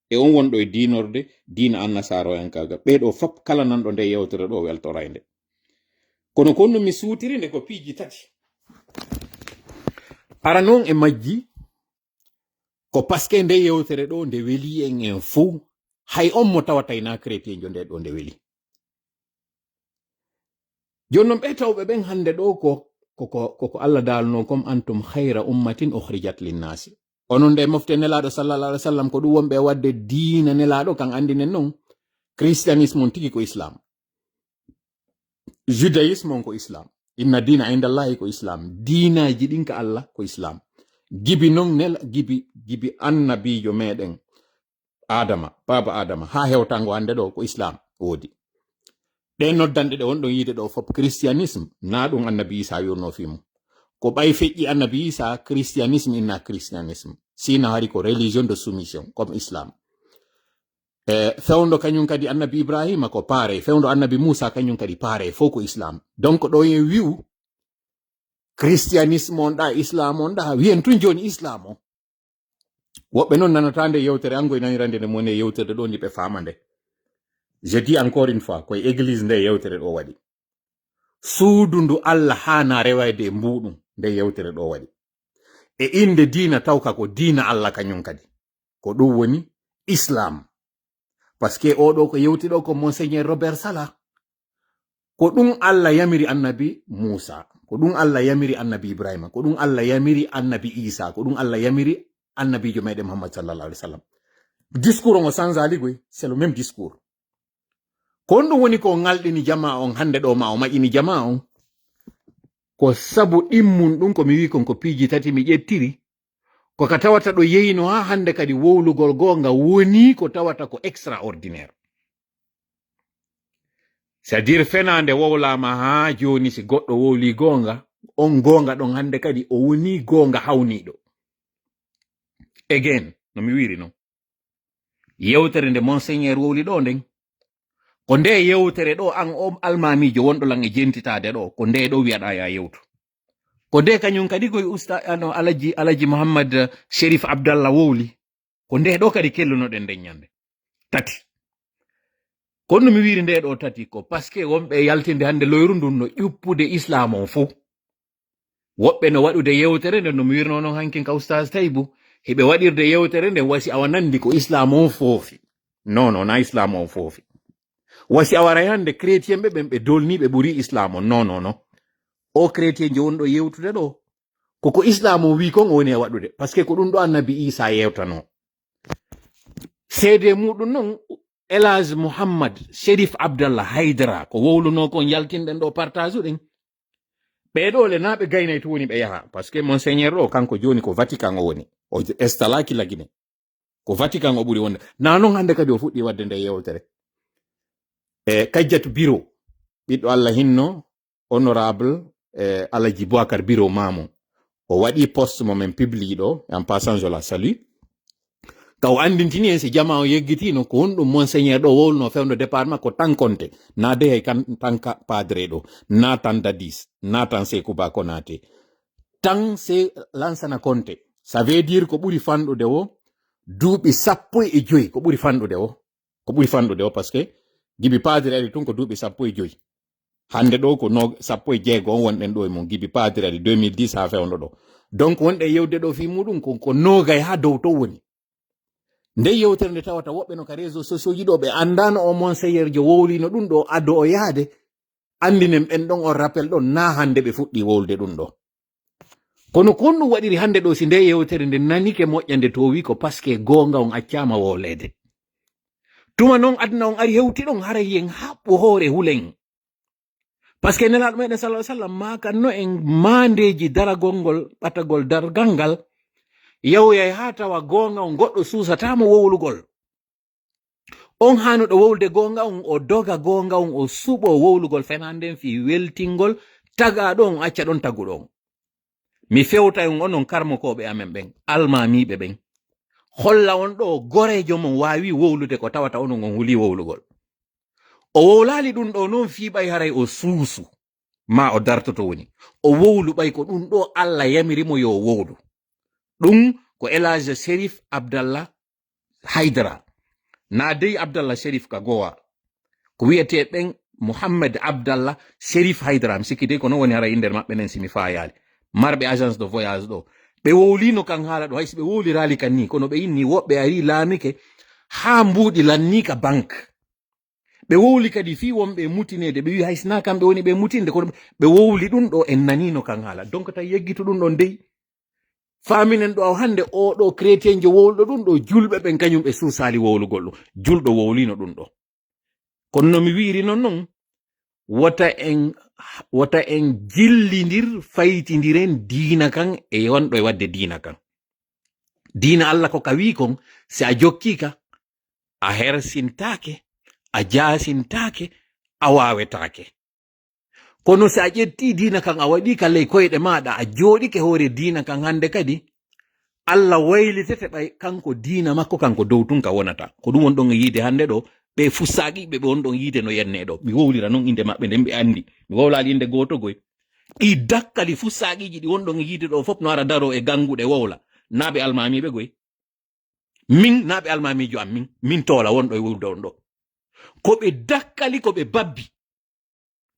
e on wonɗo e dinorde diina annasaro en kaga ɓeɗo fof kala nanɗo nde yewtere ɗo weltorayde kono konno mi suutiri nde ko piiji tati ara noon e majji ko paske nde yewtere ɗo nde weli en fuu hay on mo tawata ina chrétien jo nde ɗo nde weli jonnon ɓe tawɓe ɓen hande ɗo ko Allah dalno comme antum khayra ummatin ukhrijat linnasi onon nde mofte nelaɗo sallallahu alaihi wasallam ko ɗum wonɓe wadde diina nelaɗo kan andinen non christianisme on tigi ko islam, judaïsme on ko islam, inna dina indallahi ko islam, diinaji ɗin ka Allah ko islam. Gibi non gibi annabijo meɗen adama baba adama ha hewtango hande ɗo ko islam wodi. ɗe noddanɗe ɗe wonɗon yiide ɗo fop christianisme na ɗum annabi isa yurno fimo ko ɓay feƴƴi annabi isa christianisme inna christianisme sina hari ko religion de soumission comme islam. Fewndo kañum kadi annabi ibrahima ko paare, fewndo annabi musa kañum kadi paare, fo ko islam. Donc ɗo yen wi'u christianisme on ɗa islam on ɗa wiyen tun joni islam o. Woɓɓe noon nanatande yewtere ango e nanirande nde mone yewtere ɗo ndi ɓe fama nde. Je dis encore une fois koye église nde yewtere ɗo waɗi suudu ndu Allah hana rewayde e mbuɗum nde yewtere ɗo waɗi e inde diina tawka ko diina Allah kañum kadi ko ɗum woni islam. Parce que oɗo ko yewtiɗo ko monseigneur Robert Sala ko ɗum Allah yamiri annabi Musa, ko ɗum Allah yamiri annabi Ibrahima, ko ɗum Allah yamiri annabi Isa, ko ɗum Allah yamiri annabijo meɗen Muhammad sallallahu alaihi wasallam. Discours on sans aligoy c'est le même discours. Ko ɗum woni ko ngalɗini jama on hande ɗo ma o maƴini jama on ko sabu ɗimmun ɗum ko mi wi kon ko piiji tati mi ƴettiri ko ka tawata ɗo yeyino ha hande kadi wowlugol gonga woni ko tawata ko extraordinaire. C'est-à-dire fenande wowlama ha joni si goɗɗo wowli gonga on gonga ɗon hande kadi o woni gonga hawniɗo. Again no mi wiri no yewtere nde monseigneur wowli ɗo nden ko nde yewtere ɗo an o almamijo wonɗo lan e jentitade ɗo ko nde ɗo wiyaɗa ya yewtu ko nde kañum kadi koye alaji Muhammad Sherif Abdallah wowli ko nde ɗo kadi kellunoɗen nden ñande tati. Kono mi wiri nde ɗo tati ko parce que wonɓe yaltinde hande loyru ndun no ƴuppude islam on fo woɓɓe no waɗude yewtere nde no mi wirno noon hankin ka oustaz Taybou heɓe waɗirde yewtere nde wasi awa nandi ko islam on foofi. Non na islam on foofi. Wasi awara hande chrétien ɓe ɓen ɓe dolniɓe ɓuri islam on. Non o chrétien je wonɗo yewtude ɗo koko islam o wi kon o woni e waɗude parce que ko ɗum ɗo annabi Isa yewtano. Seede muɗum noon Elhaj Muhammad Sherif Abdallah Haydara ko wowluno kon yaltinɗen ɗo partage uɗen ɓeɗo le naɓe gaynay to woni ɓe yaha parce que monseigneur ɗo kanko joni ko Vatican o woni o estalaki lagine ko Vatican o ɓuri wonde na noon hande kadi o fuɗɗi wadde nde yewtere. Kajjatu Biro ɓiɗɗo Allah hinno honorable Alaji Boubacar Biro Mamo o waɗi poste momen publie ɗo en passant je la salue kaw andintini en si jama o yeggitino ko honɗum monseigneur ɗo wowluno fewndo département ko tan konte na de hay tanka padre ɗo na tan Dadis na tan Sekouba Konaté tan se Lansana Conté ça veut dire ko ɓuri fanɗude o duuɓi 15 ko ɓuri fanɗude o parce que gibi padre ari tun ko duuɓi 15 hande ɗo ko 16 on wonɗen ɗo e mon gibi padre ari 2010 ha fewndo ɗo donc wonɗe yewde ɗo fi muɗum ko nogay ha dow to woni nde yewtere nde tawata woɓɓe no ka réseau sociaux ji ɗo ɓe andano o monseigneur jo wowlino ɗum ɗo ado o yaade andinen ɓen ɗon on rappel ɗon na hande ɓe fuɗɗi wowlde ɗum ɗo kono kon ɗum waɗiri hande ɗo si nde yewtere nde nanike moƴƴande to wi ko parce que gonga on accama wowlede tuma noon aduna on ari hewti ɗon hara yen haɓɓu hoore hulen parce que nelaɗo meɗen sallallahu alaihi wasallam makanno en mandeji daragol ngol ɓatagol dargal ngal yawyay ha tawa gonga on goɗɗo susatamo wowlugol on hanuɗo wowlde gonga on o doga gonga on o suɓo wowlugol fenanden fi weltingol tagaɗo on acca ɗon taguɗo on. Mi fewta on onon karmokoɓe amen ɓen almamiɓe ɓen holla on ɗo gorejo mon wawi wowlude ko tawata onon on huli wowlugol o wowlali ɗum ɗo noon fiɓay haray o suusu ma o dartoto woni o wowlu ɓay ko ɗum ɗo Allah yamirimo yo wowlu ɗum ko Elhaj Sherif Abdallah Haydara na dey Abdallah Sherif ka gowa ko wiyete ɓen Muhammad Abdallah Sherif Haydara mi sikki dey ko non woni hara nder maɓɓe nen simi fayali marɓe agence de voyage ɗo ɓe wowlino kan haala ɗo haysi ɓe wowlirali kan ni kono ɓe inni woɓɓe ari laamike ha mbuuɗi lannika banque ɓe wowli kadi fi wonɓe mutinede ɓe wi haysna kamɓe woni ɓe mutinde kono ɓe wowli ɗum ɗo en nanino kan haala donc tawi yeggitu ɗum ɗon dey faminen ɗo hande oɗo chrétien jo wowluɗo ɗum ɗo julɓe ɓen kañum ɓe suusali wowlugol ɗum julɗo wowlino ɗum ɗo kono no mi wiri non wota en jillidir faytidiren diina kan e wonɗo e wadde diina kan diina Allah ko ka wi kon si a jokkika a hersintake a jasintake a wawetake kono si a ƴetti diina kan a waɗi ka ley koyɗe maɗa a jooɗike hoore diina kan hande kadi Allah waylitete ɓay kanko diina makko kanko dow tun ka wonata ko ɗum wonɗon e yiide hande ɗo ɓe fussaqiɓe ɓe wonɗon yiide no yenne ɗo mi wowlira noon inde maɓɓe nden ɓe andi mi wowlali inde goto goy ɗi dakkali fussaqiji ɗi wonɗon e yiide ɗo fof no ara daro e ganguɗe wowla naɓe almamiɓe goy min naɓe almamijo am min toola wonɗo e wulde on ɗo ko ɓe dakkali ko ɓe babbi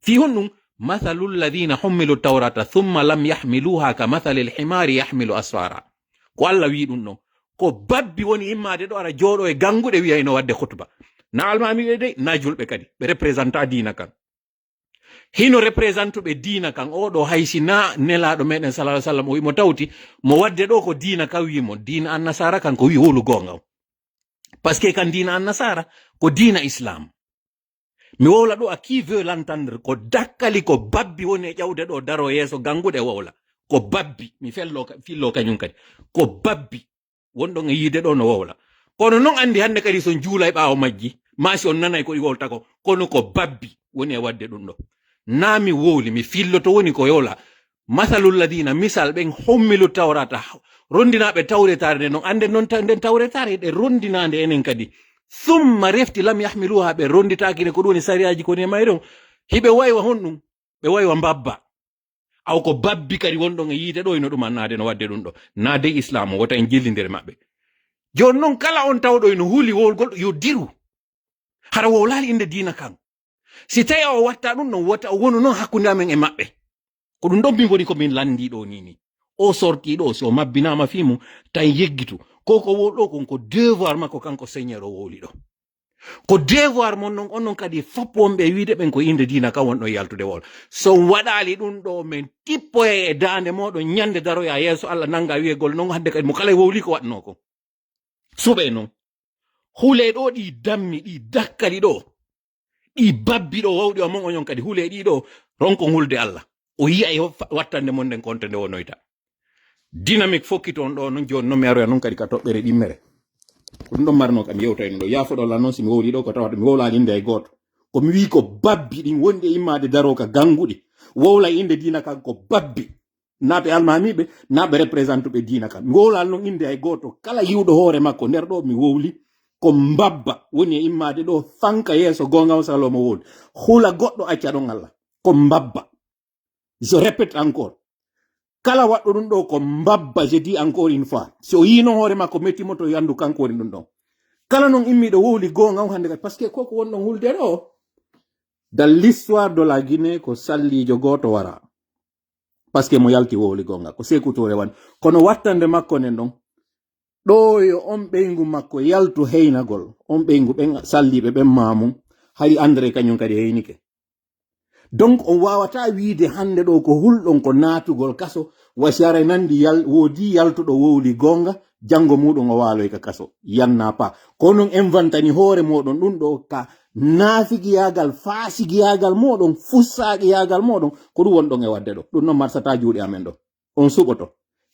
fi honɗum mathalu alladhina hummilu tawrata thumma lam yahmiluha ka mathali alhimari yahmilu asfara ko Allah wi ɗum ɗon ko babbi woni immade ɗo ara jooɗo e ganguɗe wiya ino wadde khutba na almamiɓe dey na julɓe kadi ɓe représenta diina kan hino représentuɓe diina kan oɗo haysi na nelaɗo meɗen sallallahu alaihi wasallam o wimo tawti mo wadde ɗo ko diina ka wimo diina annasara kan ko wi wolu gonga par ce que kan diina annasara ko diina islam mi wowla ɗo a qui veut l'entendre ko dakkali ko babbi woni e ƴawde ɗo daro yeeso ganguɗe wowla ko babbi mi fillo kañum kadi ko babbi wonɗon e yiide ɗo no wowla kono non andi hande kadi so juula e ɓaawo majji masi on nanay ko ɗi wolta ko kono ko babbi woni e wadde ɗum ɗo na mi wowli mi filloto woni ko yola mathalul ladina misal ɓen hommilu tawrata rondinaɓe tawretare nde non ande noon nden tawretare ɗe rondinande enen kadi summa refti lam yahmiluha ɓe ronditakine ko ɗum woni sariyaji koni e mayre on hiɓe waywa honɗum ɓe waywa mbabba aw ko babbi kadi wonɗon e yiide ɗo ino ɗum annade no wadde ɗum ɗo na dey islam o wota en jillidere maɓɓe joni noon kala on tawɗo ino huuli wowlgol yo diru hara wowlali inde diina kan si tawi o watta ɗum ɗon wota o wonu noon hakkude amen e maɓɓe ko ɗum ɗon min woni komin landi ɗo nini o sorti ɗo so mabbinama fimum tan yeggitu koko wowɗo kon ko devoir makko kanko seigneur o wowli ɗo ko devoir mon noon on noon kadi foppo wonɓe wiide ɓen ko inde diina kan wonɗo yaltude wol so waɗali ɗum ɗo min tippoye e dande moɗon ñande daroya yeeso Allah nanga wiyegol noon hande kadi mo kala wowli ko waɗno ko suɓe noon hule ɗo ɗi dammi ɗi dakkali ɗo ɗi babbi ɗo wawɗi o mon oñon kadi hule ɗi ɗo ronko hulde Allah o yiya e wattande mon nden konte nde wonoyta dynamique fokkito on ɗo noon joni noon mi aroya noon kadi ka toɓɓere ɗimmere ko ɗum ɗon marno kam yewtayno ɗo yafoɗola noon si mi wowli ɗo ko tawata mi wowlali inde e goto ko mi wi ko babbi ɗin wonde immade daro ka ganguɗi wowla inde diina kan ko babbi naɓe almamiɓe naɓe représentuɓe diina kan mi wowlal noon inde e goto kala yiwɗo hoore makko nder ɗo mi wowli ko mbabba woni e immade ɗo fanka yeeso gonga salomo wowli hula goɗɗo acca ɗon Allah ko mbabba je répète encore kala waɗɗo ɗum ɗo ko mbabba je dis encore une fois si o yino hoore makko mettimo to yandu kanko woni ɗum ɗon kala noon immiɗo wowli gonga hande kadi par ce que koko wonɗon hulde ɗo dans l'histoire de la Guinée ko sallijo goto wara par ce que mo yalti wowli gonga ko Sékou Touré wani kono wattande makko nen ɗon ɗo yo on ɓeygu makko yaltu heynagol on ɓeygu ɓen salliɓe ɓen mamum hari André kañum kadi heynike donc on wawata wiide hande ɗo ko hulɗon ko natugol kaso wasiyara nandi woodi yaltuɗo wowli gonga jango muɗum o waloy ka kaso yanna pa kono inventani hoore moɗon ɗum ɗo ka naafigiyagal faasigiyagal moɗon fussaqiyagal moɗon ko ɗum wonɗon e wadde ɗo ɗum noon marsata juuɗe amen ɗo on suɓoto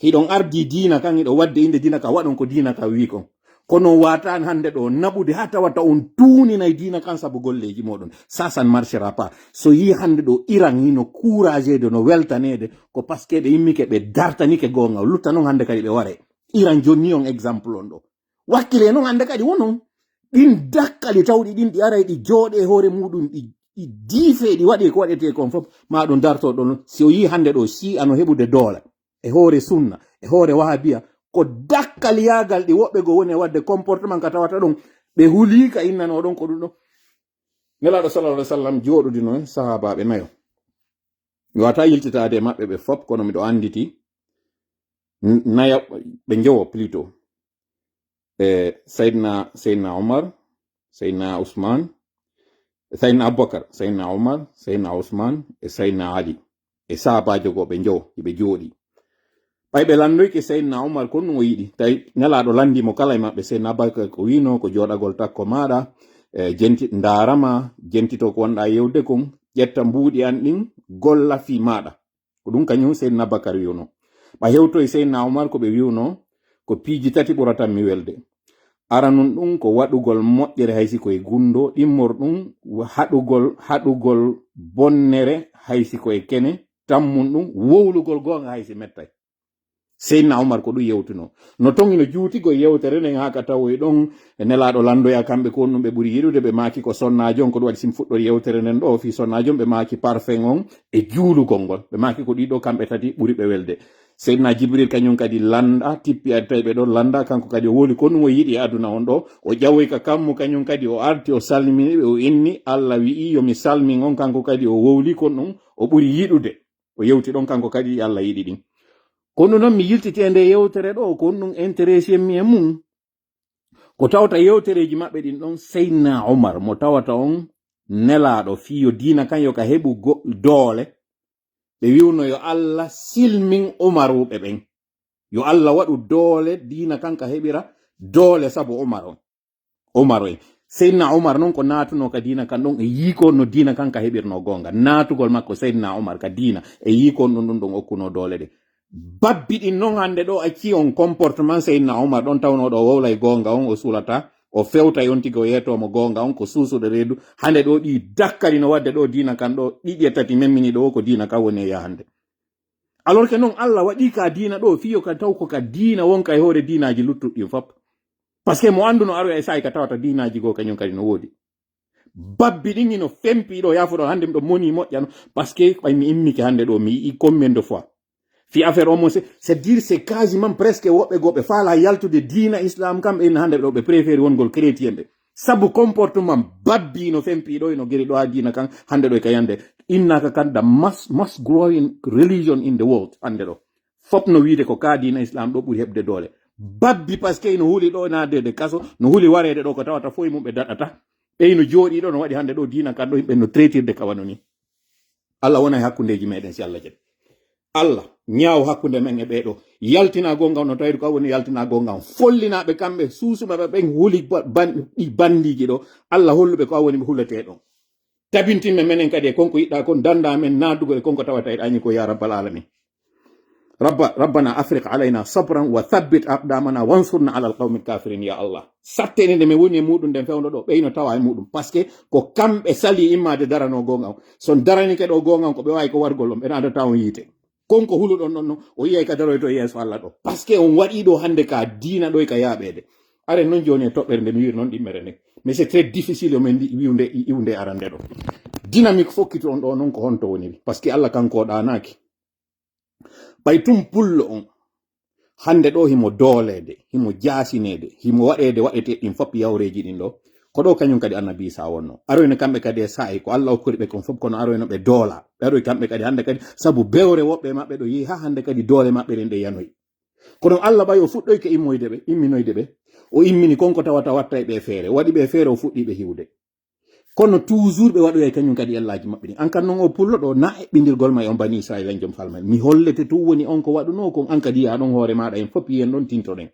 hiɗon ardi diina kan iɗo wadde inde diina ka waɗon ko diina ka wi kon kono watan hande ɗo naɓude ha tawata on tuuninay diina kan sabu golleji moɗon ça ça ne marchera pas so yi hande ɗo Iran hino couragede no weltanede ko par ce que ɓe immike ɓe dartanike gonga lutta noon hande kadi ɓe ware Iran joni on exemple on ɗo wakkile noon hande kadi wonon ɗin dakkali tawɗi ɗin ɗi aray ɗi jooɗe hoore muɗum ɗi diife ɗi waɗi ko waɗete kon fof maɗum darto ɗon si o yi hande ɗo si ano heɓude doola e hoore sunna e hoore wahabiya ko dakkal yagal ɗi woɓɓe go woni wadde comportement ka tawata ɗon ɓe hulika innano ɗon ko ɗum ɗo nelaɗo sallallahu alaihi wasallam joɗudi noon sahabaɓe nayo mi wata yiltitade maɓɓe ɓe fop kono miɗo anditi naya ɓe jowo plutôt Seydina Omar Seydina Ousmane sayna Abubakar, sayna Umar, sayna Usman, e sayna Ali, e sahabajo go ɓe jow hiɓe jooɗi. ɓay ɓe landoyke sayna Umar kon no yiɗi, tawi nelaɗo landi mo kala e maɓɓe. sayna Abubakar ko wino ko joɗagol takko maɗa, jenti ndarama, jentito ko wonɗa yewde kon, ƴetta mbuuɗi an ɗin golla fi maɗa, ko ɗum kañum sayna Abubakar wiwno. ɓa hewtoye sayna Umar ko ɓe wiwno ko piiji tati ɓuratan mi welde. aranun ɗum ko waɗugol moƴƴere haysi koye gundo, ɗimmor ɗum haɗugol bonnere haysi koye kene, tammun ɗum wowlugol gonga haysi mettay. sayna Umar ko ɗum yewtuno no tongino juutigo yewtere nden haka tawoy ɗon nelaɗo landoya kamɓe ko ɗum ɓe ɓuri yiɗude. ɓe maaki ko sonnajo on ko ɗum waɗi sim fuɗɗor yewtere nden ɗo fi sonnajo on ɓe maaki parfum on e juulugol ngol. ɓe maaki ko ɗiɗo kamɓe tati ɓuri ɓe welde. seydna Jibril kañum kadi landa tippi adi tawi ɓe ɗon landa, kanko kadi o woli ko ɗum o yiɗi aduna on ɗo. o ƴawoy ka kammu kañum kadi o arti o salmini ɓe, o inni Allah wi'i yomi salmin on. kanko kadi o wowli kon ɗum o ɓuri yiɗude, o yewti ɗon kanko kadi Allah yiɗi ɗin. kono noon mi yiltite nde yewtere ɗo ko ɗum intéressé mi e mum ko tawata yewtereji maɓɓe ɗin ɗon. seydna Umar mo tawata on nelaɗo fiyo dina kan yo ka heɓu doole, ɓe wiwno yo Allah silmin Umaruɓe ɓen, yo Allah waɗu doole dina kan ka heɓira doole sabu Umar en. seydna Umar noon ko natuno ka dina kan ɗon e yikon no dina kan ka heɓirno gonga. natugol makko seydna Umar ka dina e yikon ɗum ɗon okkuno doole de. babbi ɗin noon hande ɗo acci on comportement seydna Umar ɗon tawno ɗo wowlay gonga on, o sulata, o fewta yon tigi o yetomo gonga on ko susuɗo reedu. hande ɗo ɗi dakkali no wadde ɗo dina kan ɗo ɗiɗi e tati memmini ɗo ko dina kan woni e yahande. alors que noon Allah waɗi ka dina ɗo fiyo ka taw ko ka dina wonka e hoore dinaji luttuɗɗin fop, par ce que mo anduno aro e sa'i ka tawata dinaji go kañum kadi no woodi. babbi ɗin ino fempi ɗo yafuɗo hande miɗo moni moƴƴano par ce que ɓay mi immike hande ɗo mi yi combien de fois fi affaire omo c'est dire c'est quasiment presque woɓɓe goɓe faala yaltude dina islam kam ɓen hande ɗo ɓe préféri wongol chrétien ɓe, sabu comportement babbi no fempi ɗo ino geri ɗo ha dina kan hande ɗo e kayande innaka kan the most growing religion in the world. hande ɗo fop no wiide ko ka dina islam ɗo ɓuri heɓde doole babbi par ce que ino huuli ɗo nadede kaso, no huuli warede ɗo ko tawata foye mum ɓe daɗata, ɓeyno jooɗi ɗo no waɗi hande ɗo dina kan ɗo yimɓe no traitirde kawano ni. Allah wona e hakkundeji meɗen si Allah jaɓi. Allah ñaaw hakkunde men e ɓeɗo yaltina gonga no tawi ko woni yaltina gonga follinaɓe kamɓe susumaɓe ɓen huuli ɗi bandiji ɗo. Allah holluɓe ko woni ɓe hullete ɗon, tabintinɓe menen kadi e konko yiɗɗa kon danda men nadugol e konko tawata e ɗañi ko ya rabbal alamin. rabbana afrique alayna sabran wa thabbit aqdamana wansurna ala alqawmi alkafirin. ya Allah satteni nde min woni e muɗum nden fewno ɗo ɓeyno tawa e muɗum par ce que ko kamɓe sali immade darano gonga on. son daranike ɗo gonga on ko ɓe wawi ko wargol on ɓe nadata on yiite. konko huluɗon ɗon no o yiyay ka daroy to yeeso Allah ɗo par ce que on waɗi ɗo hande ka dina ɗo e ka yaɓede. are noon joni e toɓɓere nde mi wiri noon ɗimmere nde, mais c'est très difficile o men iwde arande ɗo. dynamique fokkito on ɗo noon ko honto woniri par ce que Allah kanko ɗanaki ɓay tum pullo on hande ɗo himo doolede, himo jasinede, himo waɗede waɗete ɗin fop yawreji ɗin ɗo ko ɗo kañum kadi annabi Isa wonno. aroyno kamɓe kadi e sa'i ko Allah hokkuri ɓe kon fop kono aroyno ɓe doola ɓe aroy kamɓe kadi hande kadi sabu bewre woɓɓe maɓɓe ɗo yehi ha hande kadi doole maɓɓe ɗen ɗe yanoyi. kono Allah ɓay o fuɗɗoyke imminoyde ɓe, o immini konko tawata watta e ɓe feere, waɗi ɓe feere o fuɗɗi ɓe hiwde. kono toujours ɓe waɗoya kañum kadi ellaji maɓɓe ɗin. an kan noon o pullo ɗo na eɓɓindirgol ma e on bani Israil en joom falma mi hollete tu woni on ko waɗuno kon an kadi ya ɗon hoore maɗa en fop yen ɗon tintoɗen.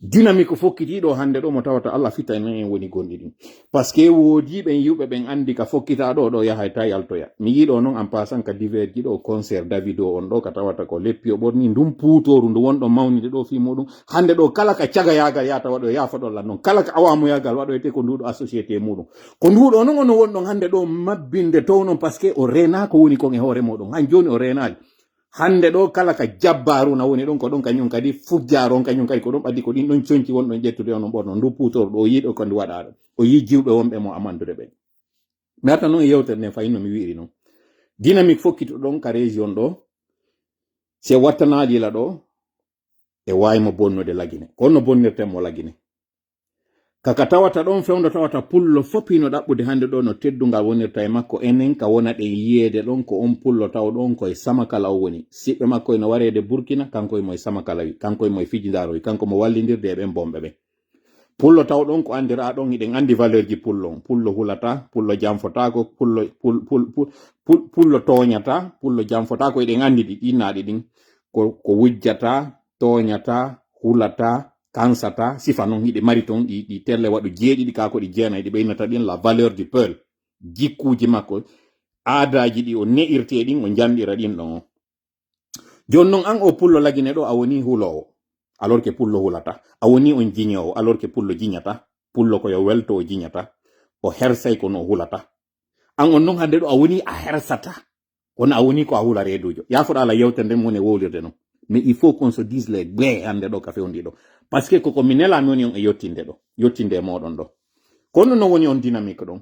dynamique fokkitiɗo hande ɗo mo tawata Allah fitta en en woni gonɗi ɗin par ce que woodi ɓen yiwɓe ɓen andi ka fokkitaɗo ɗo yahay ta yaltoya. mi yiɗo noon en passant ka divers ji ɗo concert David o on ɗo ka tawata ko leppi o ɓorni ndum puutoru ndu wonɗo mawnide ɗo fi muɗum hande ɗo kala ka cagayagal yata waɗo yafa ɗon lan noon kala ka awamuyagal waɗoyte ko nduɗo associété muɗum ko nduɗo noon ono wonɗon hande ɗo mabbinde tow noon par ce que o rena ko woni kon e hoore moɗon han joni o renaji. hande ɗo kala ka jabbaruna woni ɗon ko ɗon kañum kadi fujjaro on kañum kadi ko ɗon ɓaddi ko ɗin ɗon coñci wonɗon ƴettude on ɓorno ndu putor ɗo o yiɗo ko ndi waɗaɗo o yi jiwɓe wonɓe mo amandude ɓen. mi arta noon e yewtere nden fayinno mi wiiri noon dynamique fokkito ɗon ka région ɗo se wattanaɗila ɗo e waymo bonnude lagine ko onno bonnirtenmo lagine kaka tawata ɗon fewndo tawata pullo fopino ɗaɓɓude hande ɗo no teddungal wonirta e makko enen ka wona ɗen yiyede ɗon ko on pullo taw ɗon koye samakala o woni siɓɓe makko eno warede Burkina kanko e moye samakala wi kanko e moye fijidaro wi kanko mo wallidirde e ɓen bomɓe ɓe pullo taw ɗon ko andira ɗon iɗen andi valeur ji pullo hulata pullo jamfotako pullo toñata pullo jamfotako iɗen andi ɗi ɗinnaɗi ɗin ko wujjata toñata hulata kansata sifa noon hiɗe mari ton ɗi telle waɗu jeeɗiɗi ka ko ɗi jeenayi ɗi ɓeynata ɗin la valeur du peul jikkuji makko aadaji ɗi o ne'irte ɗin o janɗira ɗin ɗon o joni noon an o pullo lagine ɗo a woni hulowo alors que pullo hulata a woni on jiñowo alors que pullo jiñata pullo koyo welto o jiñata o hersay kono o hulata an on noon hande ɗo a woni a hersata kono a woni ko a hula reedujo yafoɗa ala yewte nden woni wowlirde noon mais il faut qu'on se dise les ɓe hande ɗo ka fewndi ɗo par ce que koko mi nelami woni on e yettinde ɗo yettinde e moɗon ɗo kono non woni on dynamique ɗon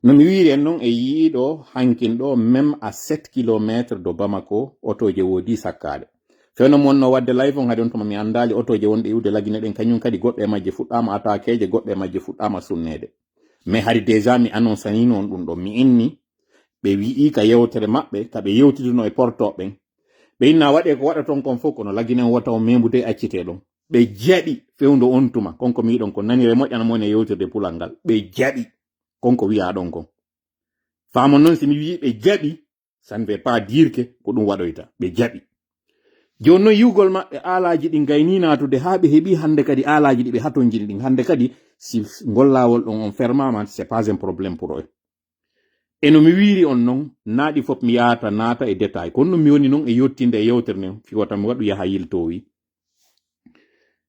no mi wiri en noon e yiiɗo hankin ɗo même à 7 km de Bamako otoje woodi sakkade fewno mon no wadde live on hade on tuma mi andali otoje wonde iwde lagine ɗen kañum kadi goɗɗe e majje fuɗɗama attaqueje goɗɗe e majje fuɗɗama sunnede mais hari déjà mi annonce ni noon ɗum ɗo mi inni ɓe wi'i ka yewtere maɓɓe kaɓe yewtiduno e portoɓen ɓe inna waɗe ko waɗa ton kon fof kono lagine on wata o membude accite ɗon ɓe jaɓi fewndo on tuma konko miɗon ko nanire moƴƴana mon e yewtirde pulal ngal ɓe jaɓi konko wiya ɗon kon famon noon si mi wi ɓe jaɓi ça ne veut pas dire que ko ɗum waɗoyta ɓe jaɓi joni noon yiwgol maɓɓe aalaji ɗi gayni natude ha ɓe heeɓi hande kadi aalaji ɗi ɓe hatonjini ɗin hande kadi si gollawol ɗon on fermama c'est pas un problème pour eux eno mi wiiri on noon naaɗi fof mi yahata naata e détail kono no mi woni noon e yettinde e yewtere nden fiwata mi waɗu yaha yiltowi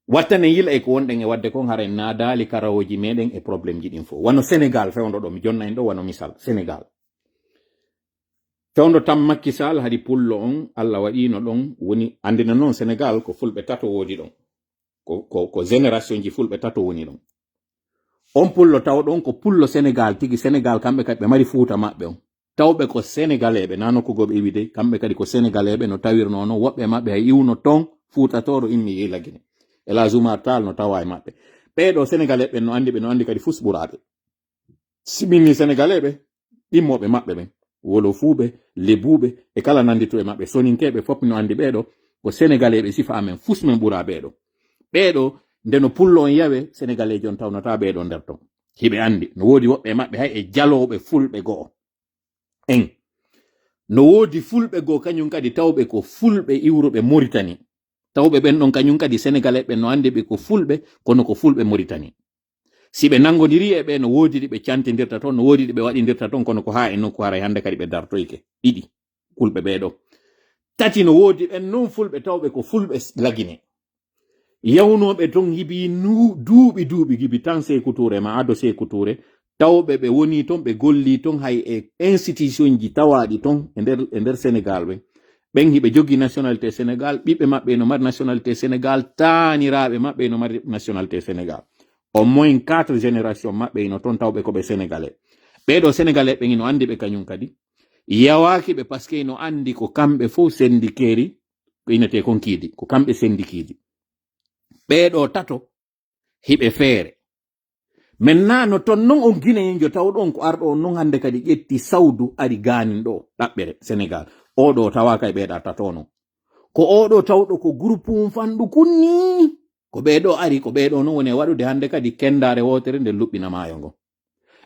wattane yila e ko wonɗen e wadde kon hara en naadali karawoji meɗen e probléme ji ɗin fof wano Sénégal fewndo ɗo mi jonna en ɗo wano misal Sénégal fewndo tam Macky Sall hadi pullo on Allah waɗino ɗon woni andina noon Sénégal ko fulɓe tato woodi ɗon ko génération ji fulɓe tato woni ɗon on pullo taw ɗon ko pullo Sénégal tigi Sénégal kamɓe kadi ɓe mari fuuta maɓɓe on tawɓe ko sénégalais na nokkugoɓe iwide kamɓe kadi ko sénégalais no tawirno no woɓɓe maɓɓe hay iwno ton fuutatoro immi yilagine ela Zoumar Tall no tawa e maɓɓe ɓeɗo sénégalais ɓen no andi kadi fusɓuraɓe siminni sénégalais ɓe ɗimmoɓe maɓɓe ɓen wolofuɓe lebuɓe e kala nandito e maɓɓe soninkeɓe fof no andi ɓeɗo ko sénégalais ɓe sifa amen fus men ɓura ɓeɗo ndeno pullo on yawe sénégalais jon tawnata ɓeɗo nder ton hiɓe andi no woodi woɓɓe maɓɓe hay e jaloɓe fulɓe go'o en no woodi fulɓe goo kañum kadi tawɓe ko fulɓe iwruɓe Mauritanie tawɓe ɓen ɗon kañum kadi sénégalais ɓen no andi ɓe ko fulɓe kono ko fulɓe Mauritanie si ɓe nangodiri e ɓe no woodi ɗi ɓe cantidirta toon no woodi ɗi ɓe waɗidirta toon kono ko ha e nokku haray hande kadi ɓe dartoyke ɗiɗi fulɓe ɓeɗo tati no woodi ɓen noon fulɓe tawɓe ko fulɓe lagine yawnoɓe ton hibi duuɓi gibi tan Sékou Touré ma ado Sékou Touré tawɓe ɓe woni ton ɓe golli ton hay e institution ji tawaɗi ton e nder Sénégal ɓen hiɓe jogui nationalité Sénégal ɓiɓɓe maɓɓe no mari nationalité Sénégal taaniraɓe maɓɓe no mari nationalité Sénégal au moins 4 génération maɓɓe ino ton tawɓe koɓe sénégalais ɓeɗo sénégalais ɓen ino andi ɓe kañum kadi yawaki ɓe par ce que ino andi ko kamɓe fof sendikeri ko inete kon kiidi ko kamɓe sendikidi ɓeɗo tato hiɓe feere maintenant no ton non on guinéenjo tawɗon ko arɗo on non hande kadi ƴetti sawdu ari ganin ɗo ɗaɓɓere Sénégal oɗo tawaka e ɓeeɗa tatono ko oɗo tawɗo ko groupe um fanɗu kunni ko ɓeɗo ari ko ɓeɗo non woni waɗude hande kadi kendare wotere nde luɓɓina maayo ngo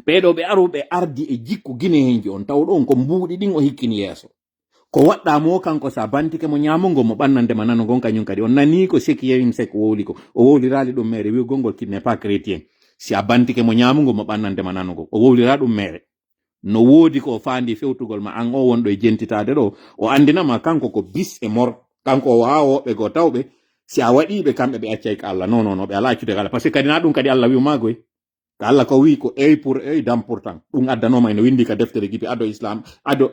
ɓeɗo ɓe aruɓe ardi e jikku guinéenjo on tawɗon ko mbuuɗi ɗin o hikkini yeeso ko waɗɗamo kanko sa bantike mo ñamugo mo ɓannandema nano gon kañum kadi on nani ko Sek Yérim Seck wowli ko o wowlirali ɗum mere wi gongol qui n'est pas chrétien si a bantike mo ñamugo mo ɓannandema nanogo o wowlira ɗum mere no woodi ko faandi fewtugol ma an o wonɗo e jentitade ɗo o andinama kanko ko bis e mor kanko o wawa woɓɓe go tawɓe si a waɗiɓe kamɓe ɓe accay ko Allah non ɓe ala accude Allah par ce que kadi na ɗum kadi Allah wimagoy ko Allah ko wi ko œil pour œil dent pour dent ɗum addanoma eno windi ka deftere gibi ado islam ado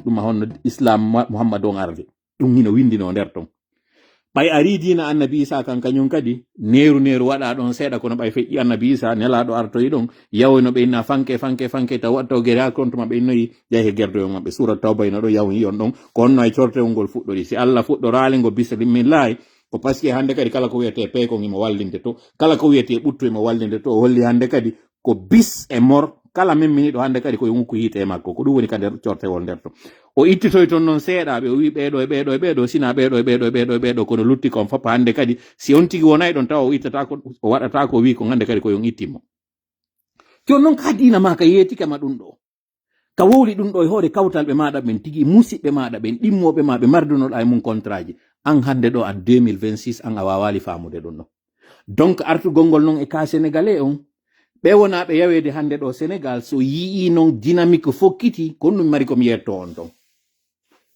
ɗum honno islam Muhammad on arde ɗum hino windino nder ton ɓay a riidina annabi Isa kan kañum kadi neeru waɗa ɗon seeɗa kono ɓay feƴƴi annabi Isa nelaɗo artoyi ɗon yawoyno ɓe inna fanke taw wattaw gere ha compte maɓɓe innoyi yahe gerdoyo maɓɓe surat tawba ino ɗo yawoyi on ɗon ko onno e cortewol ngol fuɗɗori si Allah fuɗɗorali ngo bismillahi ko par ce que hande kadi kala ko wiyete peekon imo wallinde to kala ko wiyete ɓuttu imo wallinde to o holli hande kadi ko bis e mor kala men mini ɗo hannde kadi koye wonko yite makko ko ɗum woni ka nder cortewol nder to o ittitoy toon noon seeɗaɓe o wi ɓeeɗo e ɓeeɗo e ɓeeɗo sina ɓeeɗo e ɓeeɗo e ɓeeɗo e ɓeeɗo kono lutti kon fof hannde kadi si on tigi wonayi ɗon tawa o ittata ko o waɗata ko wi ko hannde kadi koyon ittimo jon noon ka diina ma ka yeetikema ɗum ɗo ka wowli ɗum ɗo e hoore kawtalɓe maɗa ɓen tigi musidɓe maɗa ɓen ɗimmoɓe ma ɓe mardunoɗa e mum contrat ji an hannde ɗo a 2026 an a wawali famude ɗum ɗo donc artugol ngol noon e ka sénégalais on ɓe wonaɓe yawede hannde ɗo sénégal so yii noon dynamique fokkiti ko ɗum mari komi yetto on ton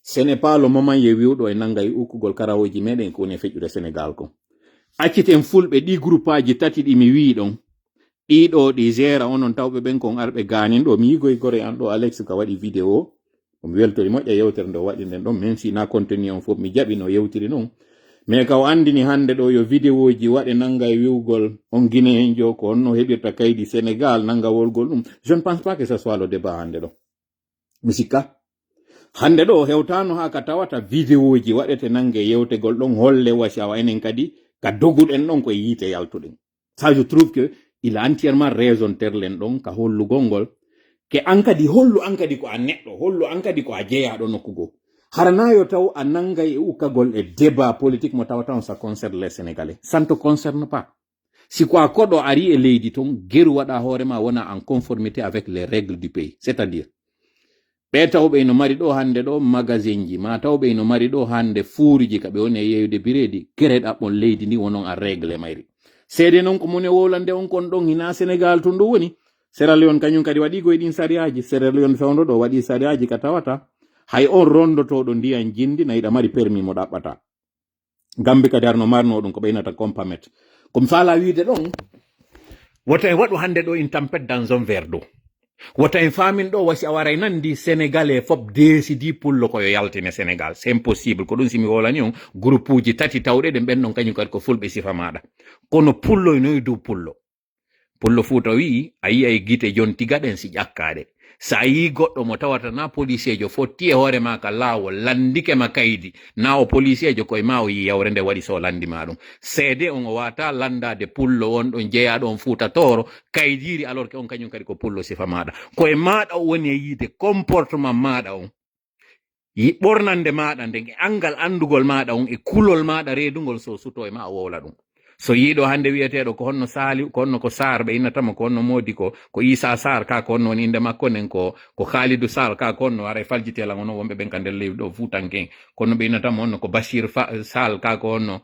ce n'est pas le moment ye wiwɗo e nanga e ukkugol karawoji meɗen ko woni e feƴƴude sénégal ko acciten fulɓe ɗi groupe aji tati ɗi mi wi ɗon ɗiɗo ɗi gera onon tawɓe ɓen kon arɓe ganin ɗo mi yigoye gore an ɗo Alex ka waɗi vidéo omi weltori moƴƴa yewtere nde o waɗi nden ɗon même si na contenu on fof mi jaɓi no yewtiri noon mais ka o andini hannde ɗo yo vidéo ji waɗe nanga e wiwgol on guinéen ko on no heɓirta kaydi sénégal nanga wolgol ɗum je ne pense pas que ce soit le débat hannde ɗo mi sikka hannde ɗo hewtano ha ka tawata vidéo ji waɗete nangue yewtegol ɗon holle wasawa enen kadi ka doguɗen ɗon koye yiite yaltuɗen ça je trouve que il a entièrement raison terlen ɗon ka hollugol ngol ke an kadi hollu an kadi ko a neɗɗo hollu an kadi ko a jeeyaɗo nokkugo haranayo taw a nangay e ukkagol e débat politique mo tawata on ça concerne les sénégalais ça ne te concerne pas si ko a koɗo ari e leydi ton geru waɗa hoorema wona en conformité avec les règles du pays c'est à dire ɓe tawɓe no mari ɗo hannde ɗo magasin ji ma tawɓe no mari ɗo hannde fuuriji ka ɓe woni e yeyude biredi kere ɗaɓɓon leydi ndi wonon a règle mayri seede noon ko mone wowlande on kon ɗon hina sénégal tun ɗo woni Sierra Leone kañum kadi waɗi koye ɗin sariyaji Sierra Leone fewndo ɗo waɗi sariyaji ka tawata hay on rondotoɗo ndiyan jindi nayiɗa mari permis mo ɗaɓɓata gambe kadi arno marno ɗum ko ɓeynata compamet komi faala wiide ɗon wota en waɗu hannde ɗo une tempête dans un verre d'eau wota en famin ɗo wasi a waray nandi sénégalais fof décidi pullo koyo yaltine sénégal c'est impossible ko ɗum simi wolani on groupe uji tati tawɗe ɗen ɓen ɗon kañum kadi ko fulɓe sifa maɗa kono pullo noyi dow pullo fuuta wi a yiya e guite jon tigaɗen si ƴakkaɗe sa yi goɗɗo mo tawata na policier jo fotti e hoore ma ka laawol landike ma kaydi na o policier jo koye ma o yi yawre nde waɗi so landima ɗum seede on o wata landade pullo on ɗon jeeyaɗo on fuuta toro kaydiri alors que on kañum kadi ko pullo sifa maɗa koye maɗa o woni e yiide comportement maɗa on yi ɓornande maɗa nden e angal andugol maɗa on e kulol maɗa reedugol so suto e ma o wowla ɗum so yiiɗo hannde wiyeteɗo ko honno sali ko honno ko sar ɓe innatama ko honno modi ko isa sar ka ko honno woni inde makko nen ko khalidou sar ka ko honno ara e faljitela ngono wonɓe ɓen ka nder leydi ɗo fuutanken kono ɓe innatama honno ko bashir sal ka ko honno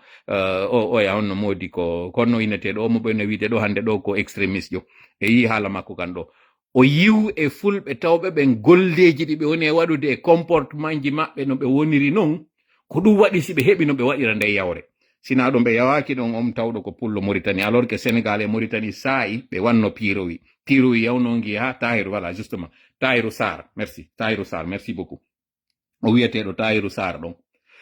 oya honno modi ko honno inneteɗo omo ɓeno wiide ɗo hannde ɗo ko extrémiste jo e yi haala makko kan ɗo o yiw e fulɓe tawɓe ɓen golleji ɗi ɓe woni e waɗude e comportement ji maɓɓe no ɓe woniri noon ko ɗum waɗi si ɓe heɓi no ɓe waɗira nde yawre sina ɗum ɓe yawaki ɗon on tawɗo ko pullo Mauritanie alors que Sénégal et Mauritanie saayi ɓe wanno pirowi yawnongi ha Tahirou voilà justement Tahirou Sarr merci beaucoup o wiyeteɗo Tahirou Sarr ɗon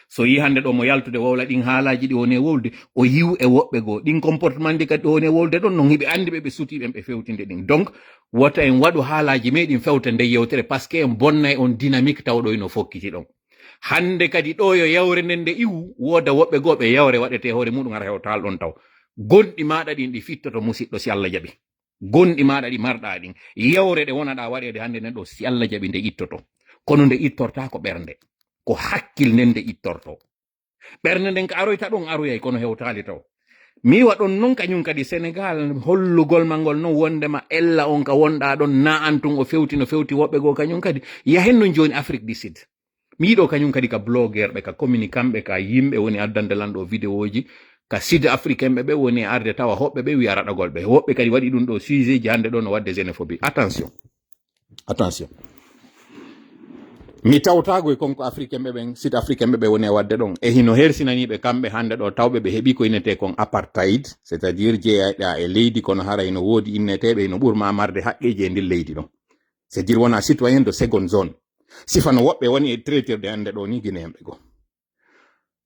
so yi hannde ɗo mo yaltude wowla ɗin haalaji ɗi woni e wolde o yiw e woɓɓe goo ɗin comportement ɗi kadi ɗo woni e wolde ɗon non hiɓe andi ɓe sutiɓen ɓe fewtinde ɗin donc wota en waɗu haalaji meɗin fewta nde yewtere par ce que en bonnay on dynamique tawɗo ino fokkiti ɗon hande kadi ɗo yo yawre nden nde iwu woda woɓɓe goo ɓe yawre waɗete hoore muɗum ara hewtal ɗon taw gonɗi maɗa ɗin ɗi fittoto musidɗo si Allah jaɓi gonɗi maɗa ɗi marɗa ɗin yawre ɗe wonaɗa waɗede hande nden ɗo si Allah jaɓi nde ittoto kono nde ittorta ko ɓernde ko hakkil nden nde ittorto ɓernde nden ko aroyta ɗon aroyay kono hewtali taw mi waɗon noon kañum kadi Sénégal hollugol ma ngol noon wondema ella on ka wonɗa ɗon na antun o fewti no fewti woɓɓe goo kañum kadi yahen no joni Afrique du Sud mi yiɗo kañum kadi ka blogueur ɓe ka communicant ɓe ka yimɓe woni addande lanɗo vidéo ji ka sud africain ɓe woni arde tawa hoɓɓe ɓe wiya raɗagol ɓe woɓɓe kadi waɗi ɗum ɗo sujet ji hande ɗo no wadde xénophobie attention mi tawtago e konko africain ɓe sud africain ɓe woni e wadde ɗon e hino hersinaniɓe kamɓe hande ɗo tawɓe ɓe heeɓi ko innete kon apartheid c'est à dire jeeyaɗa e leydi kono hara ino woodi inneteɓe ino ɓurma marde haqqeji e ndin leydi ɗon c'est à dire wona citoyen de seconde zone sifano woɓɓe woni e traitirde hande ɗo ni guinéenɓe goo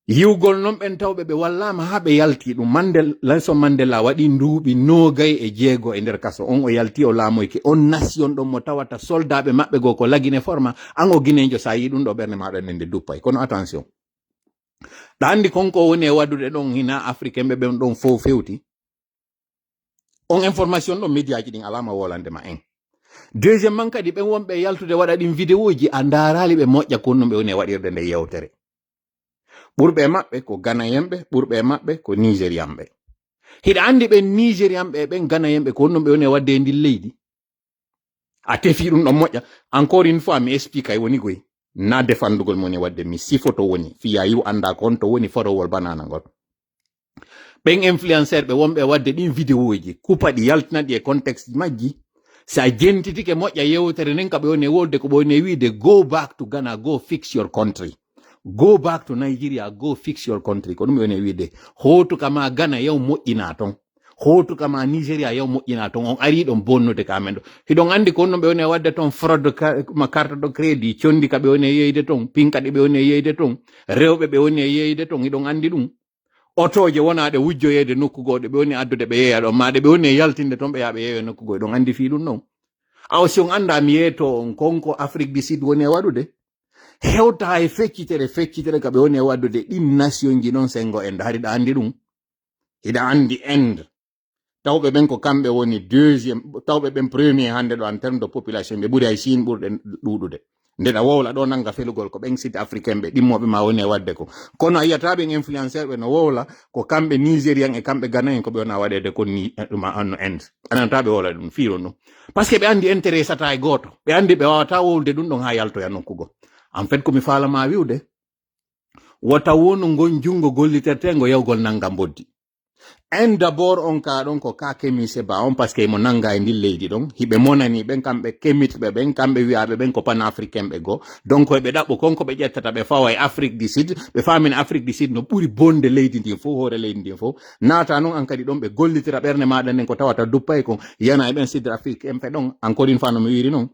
yiwgol noon ɓen tawɓe ɓe wallama ha ɓe yalti ɗum Nelson Mandela waɗi nduuɓi 96 e nder kaso on o yalti o laamoyke on nation ɗon mo tawata soldaɓe maɓɓe goo ko lagine forma an o guinéjo sa yi ɗum ɗo ɓernde maɗa nde duppay kono attention ɗa andi konko woni e waɗude ɗon hina africain ɓe ɓen ɗon fof fewti on information ɗon médiaji ɗin alama wolandema en deuxièmement kadi ɓen wonɓe yaltude waɗa ɗin vidéo ji a ndarali ɓe moƴƴa konno ɓe woni e waɗirde nde yewtere ɓurɓe maɓɓe ko ganayenɓe ɓurɓe maɓɓe ko nigérianɓe hiɗa andi ɓen nigérianɓe ɓen ganayenɓe ko honno ɓe woni e wadde e ndin leydi a tefi ɗum ɗon moƴƴa encore une fois mi explique ay woni goy na defandugol moni wadde mi sifoto woni fiya yu anda ko on to woni forowol banana ngol ɓen influenceur ɓe wonɓe wadde ɗin vidéo ji kupaɗi yaltinaɗi e contexte majji sa jentitike moƴƴa yewtere nen ka ɓe woni wolde ko ɓe woni wiide go back to Ghana, go fix your country, go back to Nigeria, go fix your country, ko ɗum ɓe woni wiide hotu kama Ghana yaw moƴƴina ton, hotu kama Nigeria yaw moƴƴina ton, on ari ɗon bonnude kamen ɗo hiɗon andi ko honno ɓe woni wadde ton fraude ma carte de crédit condi ka ɓe woni yeyde ton pinkaɗi ɓe woni yeyde ton rewɓe ɓe woni yeyde ton hiɗon andi ɗum otoje wonaɗe wujjoyede nokkugoɗe ɓe woni addude ɓe yeeya ɗon maɗe ɓe woni yaltinde ton ɓe yaɓe yeeya nokkugo ɗon andi fi ɗum non aw si on anda mi yeeto on konko Afrique du Sud woni e waɗude hewta e feccitere ka ɓe woni e waddude ɗin nation ji non sengo ende hariɗa andi ɗum hiɗa andi ende tawɓe ɓen ko kamɓe woni deuxiéme tawɓe ɓen premier hande ɗo en terme de population ɓe ɓuuri hay Chine ɓurɗe ɗuɗude ndeɗa wowla ɗo nanga felugol ko ɓen site africain ɓe ɗimmoɓe ma woni e wadde ko kono a yiyata ɓen influenceur ɓe no wowla ko kamɓe nigérian e kamɓe ganayen ko ɓe wona waɗede ko ni ɗuma anno inde ananta ɓe wowla ɗum fiiron ɗum par ce que ɓe andi intéressata e goto ɓe andi ɓe wawata wowlde ɗum ɗon ha yaltoya nokkugo en fait komi falama wiwde wota wonu gon jungo gollitertengo yawgol nanga boddi en d'abord on ka ɗon ko ka kemise ba on parce que mo nanga e ndin leydi ɗon hiɓe monani ɓen kamɓe kemitɓe ɓen kamɓe wiyaɓe ɓen ko panafricain ɓe go donc ɓe ɗaɓɓo konko ɓe ƴettata ɓe fawa e Afrique du Sud ɓe famini Afrique du Sud no ɓuri bonde leydi ndin fof hoore leydi ndin fof naata noon an kadi ɗon ɓe gollitira ɓerde maɗa nden ko tawata duppay kon yana e ɓen Sud Afrique en ɓe ɗon encore une fois no mi wiri noon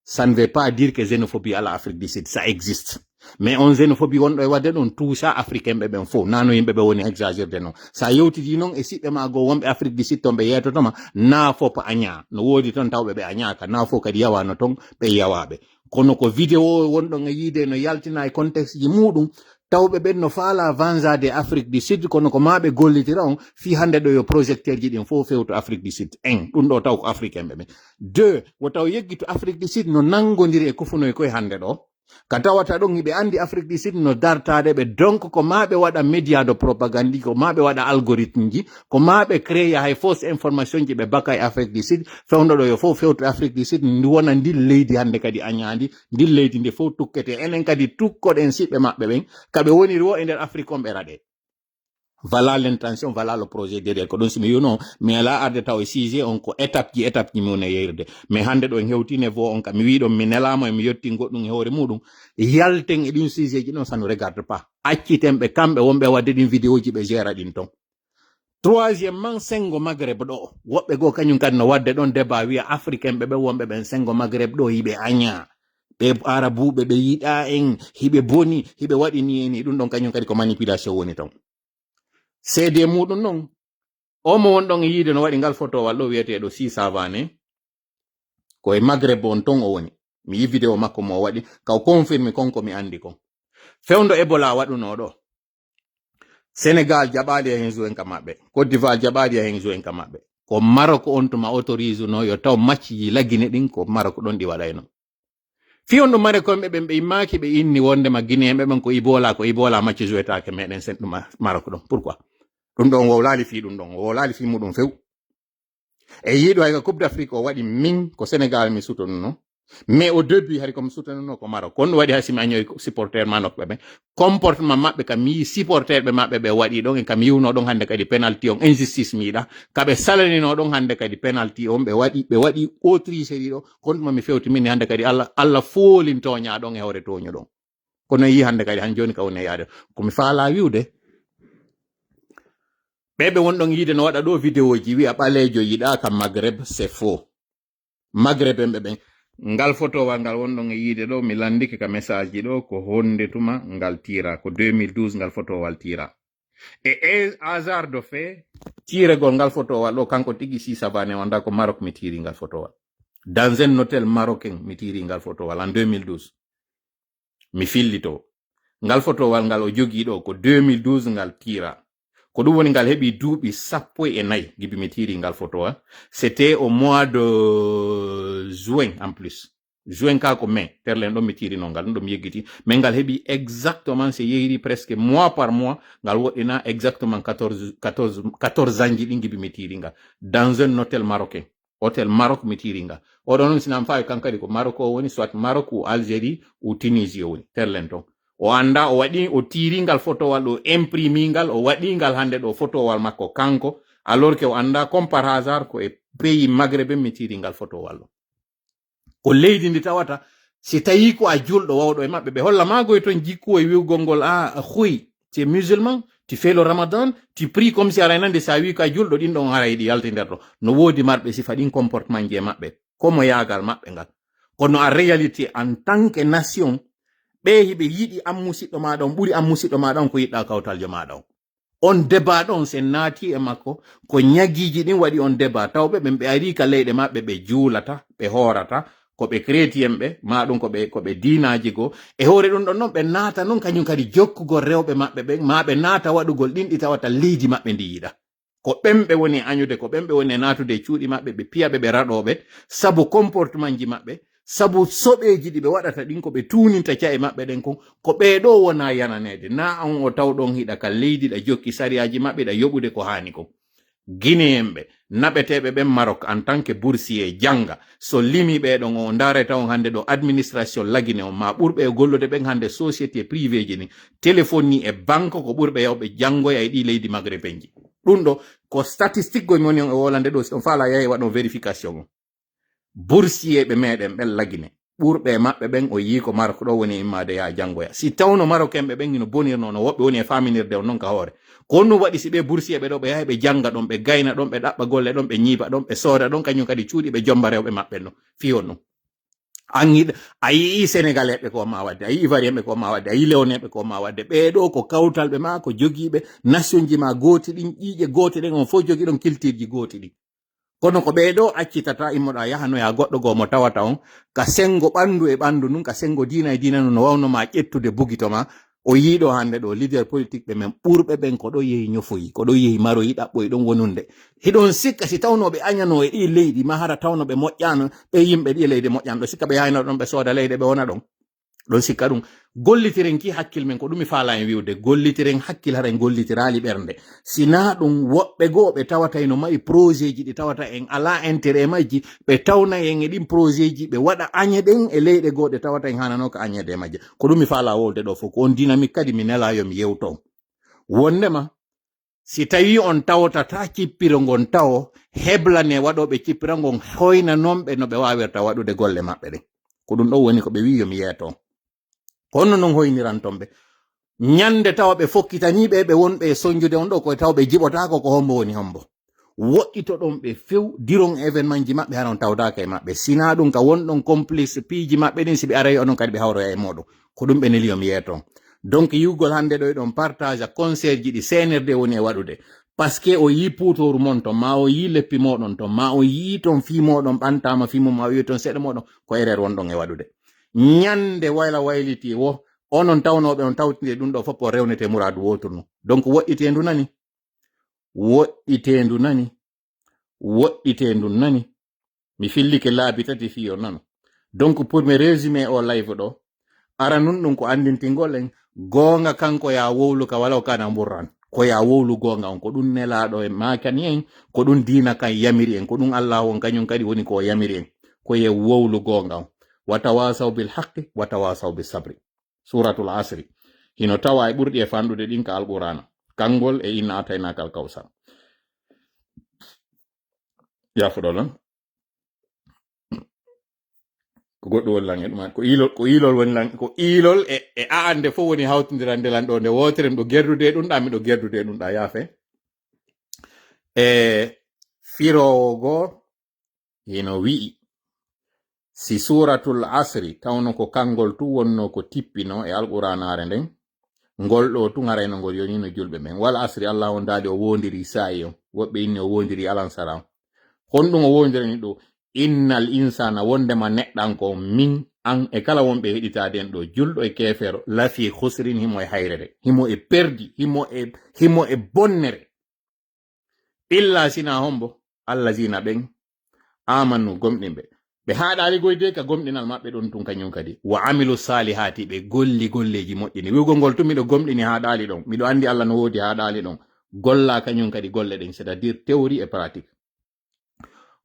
ça ne veut pas dire que xénophobie à l'Afrique du Sud ça existe mais on xénophobie wonɗo e wadde ɗon toucha africain ɓe ɓen fof nano yimɓe ɓe woni exagérde noon sa yewtidi noon e siɓɓe ma go wonɓe Afrique du Sud ton ɓe yeetotoma na fof aña no woodi ton tawɓe ɓe añaka na fof kadi yawano ton ɓe yawaɓe kono ko vidéo wonɗon e yiide no yaltina e contexte ji muɗum tawɓe ɓen no faala vansade Afrique du Sud kono ko maɓe gollitira on fi hande ɗo yo projecteur ji ɗin fof fewto Afrique du Sud ɗum ɗo taw ko africain ɓe ɓen deux wo taw yeggi to Afrique du Sud no nangodiri e kofunoy koye hande ɗo ka tawata ɗon hiɓe andi Afrique du Sud no dartade ɓe donc ko maɓe waɗa média de propagande ko maɓe waɗa algorithme ji ko maɓe créa hay fausse information ji ɓe baka e Afrique du Sud fewdo ɗo yo fof fewto Afrique du Sud ndi wona ndin leydi hande kadi añadi ndin leydi ndi fof tukkete enen kadi tukkoɗen siɓɓe maɓɓe ɓen kaɓe woniri wo e nder Afrique on ɓe raɗe voilà l'intention voilà le projet derrière ko ɗon simi yuno mi ala arde taw e sujet on ko étape ji mi woni yeyrde mais hande ɗo en hewtine vo on kam mi wi ɗon mi nelama mi yetti goɗɗum e hoore muɗum yalten e ɗin sujet ji ɗon ça ne regarde pas acciten ɓe kamɓe wonɓe wadde ɗin vidéo ji ɓe gère ɗin ton troisièmement sengo Maghreb ɗo woɓɓe go kañum kadi no wadde ɗon débat wiya africain ɓe ɓe wonɓe ɓen sengo Maghreb ɗo yiɓe aña ɓe arabuɓe ɓe yiɗa en hiɓe boni hiɓe waɗi ni eni ɗum ɗon kañum kadi ko manipulation woni ton CD muɗum non o mo wonɗon e yiide no waɗi ngal photowal ɗo wiyeteɗo si savane ko e Maghreb on ton o woni mi yi vidéo makko mo waɗi kaw confirme konko mi andi kon fewndo Ebola waɗuno ɗo Sénégal jaɓaali e hen jouen ka maɓɓe Côte d'Ivoire jaɓaali e hen jouen ka maɓɓe ko Maroc on tuma autorise no yo taw matchji laggine ɗin ko Maroc ɗon ɗi waɗayno fiyon ɗum mare konɓe ɓen ɓe immaki ɓe inni wondema Guinéen ɓen ko Ibola match jouetake meɗen sen ɗum Maroc ɗon pourquoi ɗum ɗon wowlali fi ɗum ɗon wowlali fi muɗum few e yiiɗo hay ko Coupe d'Afrique o waɗi min ko Sénégal mi sutonuno mais au début hari komi sutonuno ko Maroc kon waɗi hasimi añoy supporter ma nokɓe ɓen comportement maɓɓe kam mi yi supporter ɓe maɓɓe ɓe waɗi ɗon e kam yiwno ɗon hande kadi penalty on injustice mi yiɗa kaɓe salanino ɗon hande kadi penalty on ɓe waɗi Autriche ɗo kon ɗuma mi fewti min hande kadi Allah foolin toña ɗon e hoore toño ɗon kono yi hande kadi han joni ka woni yaade komi faala wiwde ɓeɓe wonɗon yiide no waɗa ɗo vidéo ji wi'a ɓalejo yiɗa kam Maghreb c'est faux Maghreb en ɓen ngal photowal ngal wonɗon e yiide ɗo mi landike ka message ji ɗo ko honde tuma ngal tira ko 2012 ngal photowal tira e hasard de fait tiregol ngal photowal ɗo kanko tigi si savane wanda ko Maroc mi tiri ngal photowal dans un hôtel marocain mi tiri ngal photowal en 2012 mi fillito ngal photowal ngal o jogi ɗo ko 2012 ngal tira ko ɗum woni ngal heɓi duuɓi 14 gibi mi tiri ngal photo ha. C'était au mois de juin en plus. Juin ka ko mai terlen ɗon mi tiri no ngal ɗum ɗum yeggiti mais ngal heɓi exactement c'est yeyri presque mois par mois ngal woɗɗina exactement 14 ans ji ɗin gibi mi tiri ngal dans un hôtel marocain. Hôtel Maroc mi tiri ngal oɗon non sinam fawi kankadi ko Maroc o woni soit Maroc ou Algérie ou Tunisie o woni terlen ton o anda o waɗi o tiringal photowal o imprimingal o waɗingal hande ɗo photowal makko kanko alors que o anda comme par hasard ko e pays maghrébin mi tiringal photowal ɗo ko leydi ndi tawata si tawi ko a julɗo wawɗo e maɓɓe ɓe holla magoye toon jikku e wiwgol ngol huy tu es musulman tu fais le ramadan tu pries comme si aɗa nande sa wi ka julɗo ɗin ɗon ara yiɗi yalti nder ɗo no woodi marɓe sifa ɗin comportement ji e maɓɓe comme yagal maɓɓe ngal kono en réalité en tant que nation ɓe hiɓe yiɗi an musidɗo maɗa on ɓuri an musidɗo maɗa on ko yiɗɗa kawtaljo maɗa on débat ɗon sen naati e makko ko ñagiji ɗin waɗi on débat tawɓe ɓen ɓe ari ka leyɗe maɓɓe ɓe juulata ɓe horata ko ɓe chrétien ɓe maɗum ko ɓe dinaji go e hoore ɗum ɗon noon ɓe naata noon kañum kadi jokkugol rewɓe maɓɓe ɓen ma ɓe naata waɗugol ɗin ɗi tawata leydi maɓɓe ndi yiɗa ko ɓen ɓe woni añude ko ɓen ɓe woni natude e cuuɗi maɓɓe ɓe piyaɓe ɓe raɗoɓe sabu comportement ji maɓɓe sabu soɓeji ɗi ɓe waɗata ɗin ko ɓe tuninta cae maɓɓe ɗen kon ko ɓeeɗo wona yananede na an o tawɗon hiɗa ka leydi ɗa jokki sariyaji maɓɓe ɗa yoɓude ko hani kon guinéen ɓe naɓeteɓe ɓen Maroc en tant que boursier janga so limi ɓeɗon o dareta on hande ɗo administration lagine on ma ɓurɓe e gollude ɓen hande société privé ji ni téléphone ni e banque ko ɓurɓe yawɓe jangoya e ɗi leydi maghrébin ji ɗum ɗo ko statistique goy woni on e wolande ɗo on faala yahi waɗon vérification on boursier ɓe meɗen ɓen lagine ɓurɓe maɓɓe ɓen o yi ko Maroc ɗo woni immade ya jangoya si tawno Marocain ɓe ɓen ino bonirno no woɓɓe woni e faminirde on non ka hoore ko ɗum waɗi si ɓe boursier ɓe ɗo ɓe yahi ɓe janga ɗon ɓe gayna ɗon ɓe ɗaɓɓa golle ɗon ɓe ñiiba ɗon ɓe sooda ɗon kañum kadi cuuɗi ɓe jomba rewɓe maɓɓe ɗon fiyon ɗum a yii sénégalais ɓe ko ma wadde a yii ivoirien ɓe ko ma wadde a yii léonais ɓe ko ma wadde ɓeɗo ko kawtalɓe ma ko jogiiɓe nation ji ma gooti ɗin ƴiiƴe gooti ɗen on fof jogii ɗon culture ji gooti ɗin kono ko ɓeeɗo accitata immoɗa yahanoya goɗɗo goo mo tawata on ka sengo ɓandu e ɓandu nun ka sengo dina e dina nun no wawnoma ƴettude bugito ma o yiiɗo hande ɗo leader politique ɓe men ɓurɓe ɓen ko ɗo yehi ñofoyi ko ɗo yehi maroyi ɗaɓɓoyi ɗon wonunde hiɗon sikka si tawnoɓe añano e ɗi leydi ma hara tawnoɓe moƴƴano ɓe yimɓe ɗi leydi moƴƴano ɗo sikka ɓe yahino ɗon ɓe sooda leyɗe ɓe wona ɗon ɗon sikka ɗum gollitiren ki hakkil men ko ɗum mi faala en wiwde gollitiren hakkil hara en gollitirali ɓernde sina ɗum woɓɓe goo ɓe tawata eno mayi projet ji ɗi tawata en ala intérêt majji ɓe tawna en e ɗin projet ji ɓe waɗa añe ɗen e leyɗe goo ɗe tawata en hanano ko añede e majje ko ɗum mi faala wolde ɗo fof ko on dynamique kadi mi nelayo mi yewton wondema si tawi on tawtata cippiro ngon tawo heblane waɗoɓe cippira ngon hoyna noon ɓe no ɓe wawirta waɗude golle maɓɓe ɗen ko ɗum ɗo woni ko ɓe wi yomi yeeto honno non hoyniranton ɓe ñande tawa ɓe fokkitaniɓe ɓe wonɓe e soñjude on ɗo koye taw ɓe jiɓotako ko hombo woni hombo woɗɗito ɗon ɓe few diron événement ji maɓɓe hanon tawdaka e maɓɓe sina ɗum ka wonɗon complice piiji maɓɓe ɗin si ɓe arayi onon kadi ɓe hawroya e moɗon ko ɗum ɓe neliyom yeeton donc yiwgol hande ɗo e ɗon partage a concert ji ɗi senirde woni e waɗude par ce que o yi putoru mon ton ma o yi leppi moɗon ton ma o yi ton fi moɗon ɓantama fi mum ma o yi ton seeɗa moɗon ko erreur wonɗon e waɗude ñande wayla wayliti wo onon tawnoɓe on tawtinde ɗum ɗo fof o rewnete mouradu woturno donc woɗɗitendu nani woɗɗitendu nani woɗɗitendu nani mi fillike laabi tati fiyo nano donc pour me résumé o live ɗo ara nun ɗum ko andintingol en gonga kanko ya wowlu ka wala o kana mburran ko ya wowlu gonga on ko ɗum nelaɗo e makani en ko ɗum dina kan yamiri en ko ɗum Allah on kañum kadi woni ko yamiri en ko ye wowlu gonga on watawasaw bil haqqi watawasaw bis sabri suratul asri hino tawa e ɓurɗi e fanɗude ɗin ka alqur'ana kangol e inna ataynaka al kawsar yafuɗolon ko goɗɗo woni lan e ɗuman ko ilol woni lan ko ilol e aande fof woni hawtodirande lan ɗo nde wotere miɗo gerdude ɗum ɗa miɗo gerdude ɗum ɗa yaafe e firowo goo hino wi'i si suratul asri tawno ko kangol tu wonno ko tippino e alquranare nden ngol ɗo tu garayno ngol yonino julɓe men wal asri Allah on daali o wondiri sa'i on woɓɓe inni o wondiri alansara honɗum o wondirani ɗo innal insana wondema neɗɗan ko min an e kala wonɓe heɗitaden ɗo julɗo e kefero lafi husrin himo e hayrere himo e perdi himo e bonnere illa sina hombo allazina ɓen amanu gomɗinɓe ɓe haɗali goyde ka gomɗinal maɓɓe ɗon tun kañum kadi wa amilu salihati ɓe golli golleji moƴƴini wiwgol ngol tun miɗo gomɗini haɗali ɗon miɗo andi Allah no wodi haɗali ɗon golla kañum kadi golle ɗen c'est à dire théorie et pratique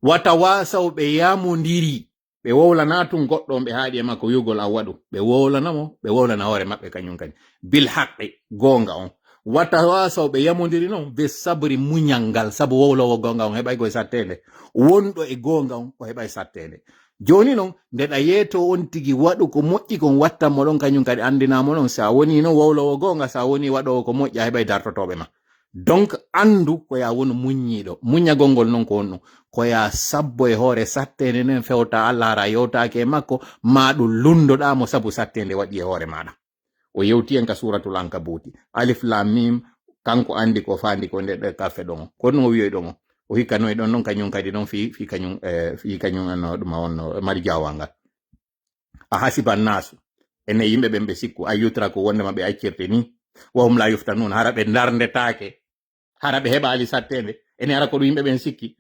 wata wasaw ɓe yamodiri ɓe wowlana tun goɗɗon ɓe haaɗi e makko wiwgol an waɗu ɓe wowlanamo ɓe wowlana hoore maɓɓe kañum kadi bil haqqe gonga on wata wasaw ɓe yamodiri noon be sabri muñal ngal sabu wowlowo gonga on heɓay koye sattede wonɗo e gonga on o heɓay sattede joni noon ndeɗa yeeto on tigi waɗu ko moƴƴi kon wattanmo ɗon kañum kadi andinamo ɗon sa woni noon wowlowo gonga sa woni waɗowo ko moƴƴi a heɓay dartotoɓe ma donc andu koya won muññiɗo muñagol ngol noon ko on ɗum koya sabbo e hoore sattede nden fewta Allah hara yewtake e makko ma ɗum lundoɗamo sabu sattede waɗi e hoore maɗa o yewti en ka suratul ankabuti alif lam mim kanko andi ko fandi ko nde kaffe ɗon ko ɗum o wiyoy ɗon o hikkanoy ɗon noon kañum kadi ɗon fi kañum no ɗuma on mari jawal a hasiban nasu ene yimɓe ɓen ɓe sikku a yutra ko wondema ɓe accirte ni wahum la yuftanun hara ɓe darndetake hara ɓe heɓali sattede ene ara ko ɗum yimɓe ɓen sikki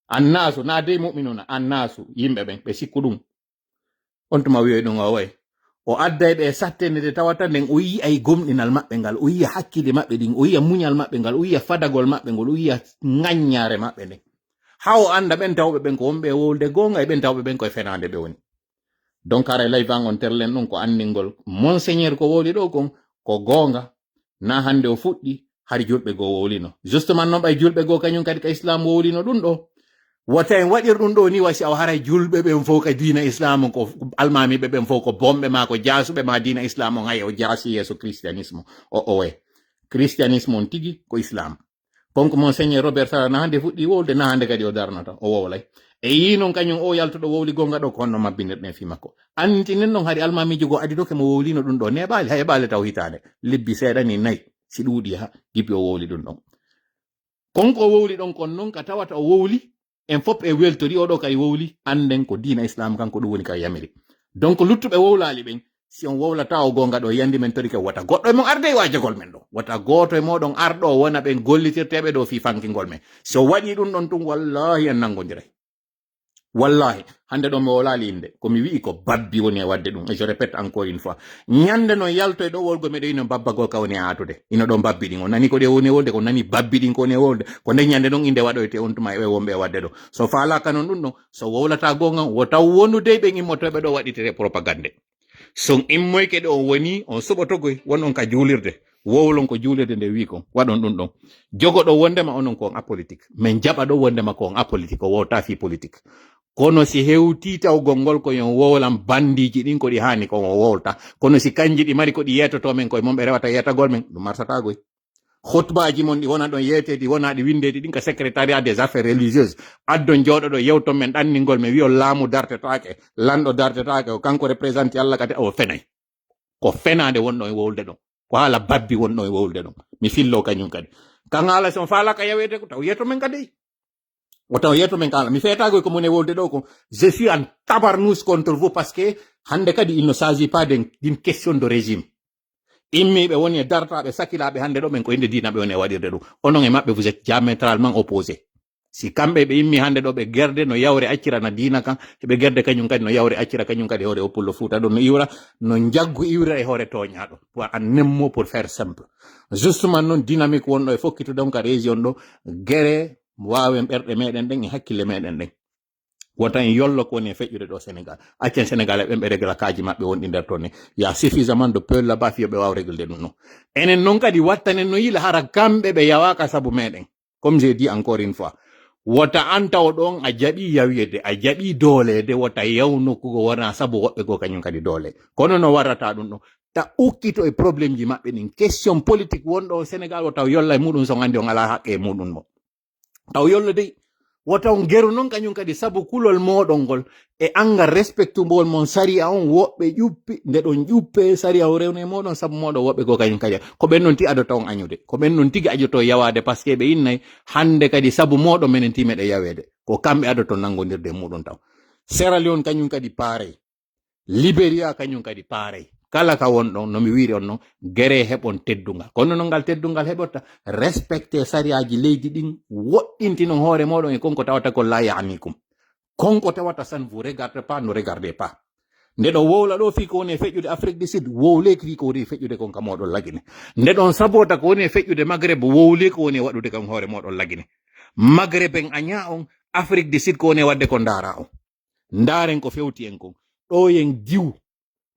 annasu na dey mu'minuna annasu yimɓe ɓen ɓe sikku ɗum on tuma wiyoy ɗum o way o adday ɓe sattede nde tawata nden o yi ay gomɗinal maɓɓe ngal o yiya hakkille maɓɓe ɗin o yiya muñal maɓɓe ngal o yiya fadagol maɓɓe ngol o yiya ŋaññare maɓɓe nden ha o anda ɓen tawɓe ɓen ko wonɓe wolde gonga e ɓen tawɓe ɓen koye fenade ɓe woni donc ara layvan on terlen ɗum ko andingol monseigneur ko woli ɗo kon ko gonga na hande o fuɗɗi har julɓe goo wowlino justement noon ɓay julɓe goo kañum kadi ka islam wowlino ɗum ɗo wata en waɗir ɗum ɗo ni wasi aw haray julɓe ɓen fof ka diina islam ko almamiɓe ɓen fof ko bomɓe ma ko jasuɓe ma diina islam on hay o jaasi yeeso christianisme o way christianisme on tigi ko islam konko monseigneur Robert Sara na hande fuɗɗi wowlde na hande kadi o darnata o wowlay e yi noon kañum o yaltuɗo wowli gonga ɗo ko honno mabbinirɗen fi makko antinen noon hari almamijo goo adi doke mo wowlino ɗum ɗo neɓali hay ɓaali taw hitande lebbi seeɗa ni nayyi si ɗuuɗi ha gippi o wowli ɗum ɗon konko o wowli ɗon kon noon ka tawata o wowli en fop e weltori oɗo kay wowli anden ko diina islam kanko ɗum woni kay yamiri donc luttuɓe wowlali ɓen si on wowlata o gonga ɗo yandi men tori ke wata goɗɗo e mon arde e wajagol men ɗo wata goto e moɗon arɗo wona ɓen gollitirteɓe ɗo fi fankingol men so waɗi ɗum ɗon tum wallahi en nangodiray wallahi hande ɗo mi wolali inde komi wi'i ko babbi woni e wadde ɗum et je répète encore une fois ñande no yalto e ɗo wolgo meɗo ino babbagol ka woni e atude ino ɗon babbi ɗin o nani ko ɗe woni e wolde ko nani babbi ɗin ko woni e wolde ko nde ñande ɗon inde waɗoyte on tuma e wonɓe e wadde ɗo so falaka noon ɗum ɗon so wowlata gonga wo taw wonude ɓen immotoɓe ɗo waɗitere propagande son immoyke ɗo on woni on suɓotogoy won on ka juulirde wowlon ko juulirde nde wi kon waɗon ɗum ɗon jogoɗo wondema onon ko on apolitique min jaɓa ɗo wondema ko on apolitique o wowta fi politique kono si hewti tawgol ngol ko yon wowlan bandiji ɗin ko ɗi hani ko o wowlta kono si kanji ɗi mari ko ɗi yetoto men koye mon ɓe rewata yetagol men ɗum marsatagoy hotbaji mon ɗi wona ɗon yetedi wona ɗi windedi ɗin ka secrétariat des affaires religieuses addon jooɗoɗo yewton men ɗanningol men wiyo laamu dartetake lanɗo dartetake o kanko représente Allah kadi o fenay ko fenade wonɗo e wowlde ɗon ko haala babbi wonɗo e wowlde ɗon mi fillo kañum kadi kan haala son falaka yawede ko taw yeto men kadi o taw yeto men kala mi fetagoy ko mone wolde ɗo ko je suis en tabarnouche contre vous parce que hande kadi il ne s'agit pas d'une question de régime immiɓe woni e dartaɓe sakkilaɓe hande ɗo men ko inde dina ɓe woni e waɗirde ɗum onon e maɓɓe vous êtes diamétralement opposé si kamɓe ɓe immi hande ɗo ɓe gerde no yawre accirana dina kan ɓe gerde kañum kadi no yawre accira kañum kadi hoore o pullo fuuta ɗum no iwra no jaggu iwra e hoore toñaɗo pour un nemmo pour faire simple justement noon dynamique wonɗo e fokkito donc ka région ɗo guere wawen ɓerɗe meɗen ɗen e hakkille meɗen ɗen wonta en yollo ko woni e feƴƴude ɗo Sénégal accen Sénégal e ɓen ɓe régla kaji maɓɓe wonɗi nder toon ne ya suffisamment de peuple là-bas fiyoɓe wawa réglude ɗum non enen noon kadi wattanen no yila hara kamɓe ɓe yawaka saabu meɗen comme j'ai dit encore une fois wota antaw ɗon a jaɓi yawiyede a jaɓi doolede wota yawnokugo wona saabu woɓɓe go kañum kadi doole kono no warrata ɗum ɗon ta ukkito e probléme ji maɓɓe ɗin question politique wonɗo Sénégal wo taw yolla e muɗum so andi on ala haqqe e muɗum mo taw yollo dey wotaw geru noon kañum kadi sabu kulol moɗon ngol e anga respectubol mon saria on woɓɓe ƴuppi nde ɗon ƴuppe saria o rewne moɗon sabu moɗon woɓɓe ko kañum kadi ko ɓen noon ti adota on añude ko ɓen noon tigi ajoto yawade par ce que ɓe innay hande kadi sabu moɗon menen timeɗe yawede ko kamɓe adoto nangodirde muɗum taw Sierra Leone kañum kadi pareil Liberia kañum kadi paarey kala ka won ɗon no mi wiri on noon gere heɓon teddungal kono no ngal teddungal heɓorta respecté sariyaji leydi ɗin woɗɗintinon hoore moɗon e konko tawata ko la yanikum konko tawata san vous regardez pas ne regardez pas nde ɗon wowla ɗo fi ko woni e feƴƴude Afrique du Sud wowleki fi ko woni e feƴƴude kon ka moɗon lagine nde ɗon sabota ko woni e feƴƴude Maghreb wowle ko woni e waɗude kam hoore moɗon lagine Maghreb en aña on Afrique du Sud ko woni e wadde ko ndara on ndaren ko fewti en kon ɗo yen diw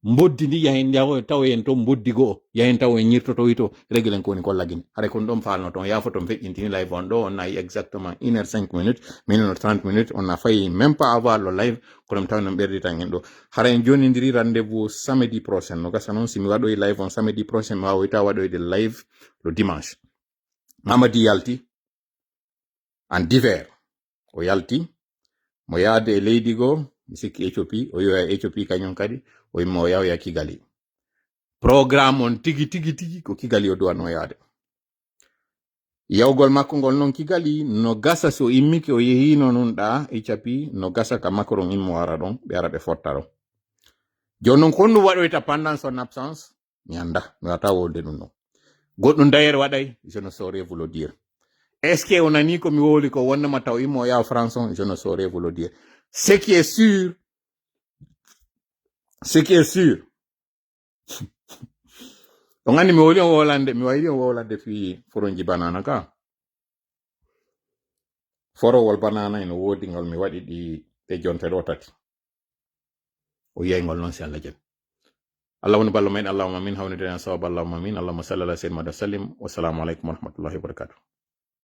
mboddi ndi yahen taw en to mboddi goo yahen taw en ñirtoto wito régulen ko woni ko lagine hare kon ɗon falno toon yafo ton feƴƴintini live on ɗo on nayi exactement 1h05 minutes minute 30 minutes on a failli même pas avoir le live kono taw non ɓerditan en ɗo hara en jonidiri rendez-vous samedi prochain no gasa noon simi waɗoy live on samedi prochain mi wawoyta waɗoyde live le dimanche Mamadi yalti en divers o yalti mo yaade e leydi goo mi sikki Éthiopie o yoya Éthiopie kañum kadi o yimmo o yawya Kigali programme on tigi ko Kigali o duwanno yaade yawgol makko ngol noon Kigali no gasa so immiki o yehino non ɗa Éthiopie no gasa ka Macron immo ara ɗon ɓe ara ɓe fotta ɗon joni noon konno waɗoyta pendant son absence mi anda mi wata wolde ɗum ɗon goɗɗum d'ailleurs waɗay je ne saurais vous le dire est ce que on nani ko mi woli ko wonnama taw immo yaw France on je ne saurais vous le dire ce qui est sûr on andi mi woli on wolande mi wayli on wolande fi foronji banana ka forowol banana eno wodi ngol mi waɗi ɗi e jonte ɗo tati o yeyngol noon si Allah jaɓi Allah woni ballo men Allahumma min hawnide en sawab Allahumma min Allahumma salli ala sayyidina Muhammad sallim wassalamu aleykum wa rahmatullahi wa barakatuh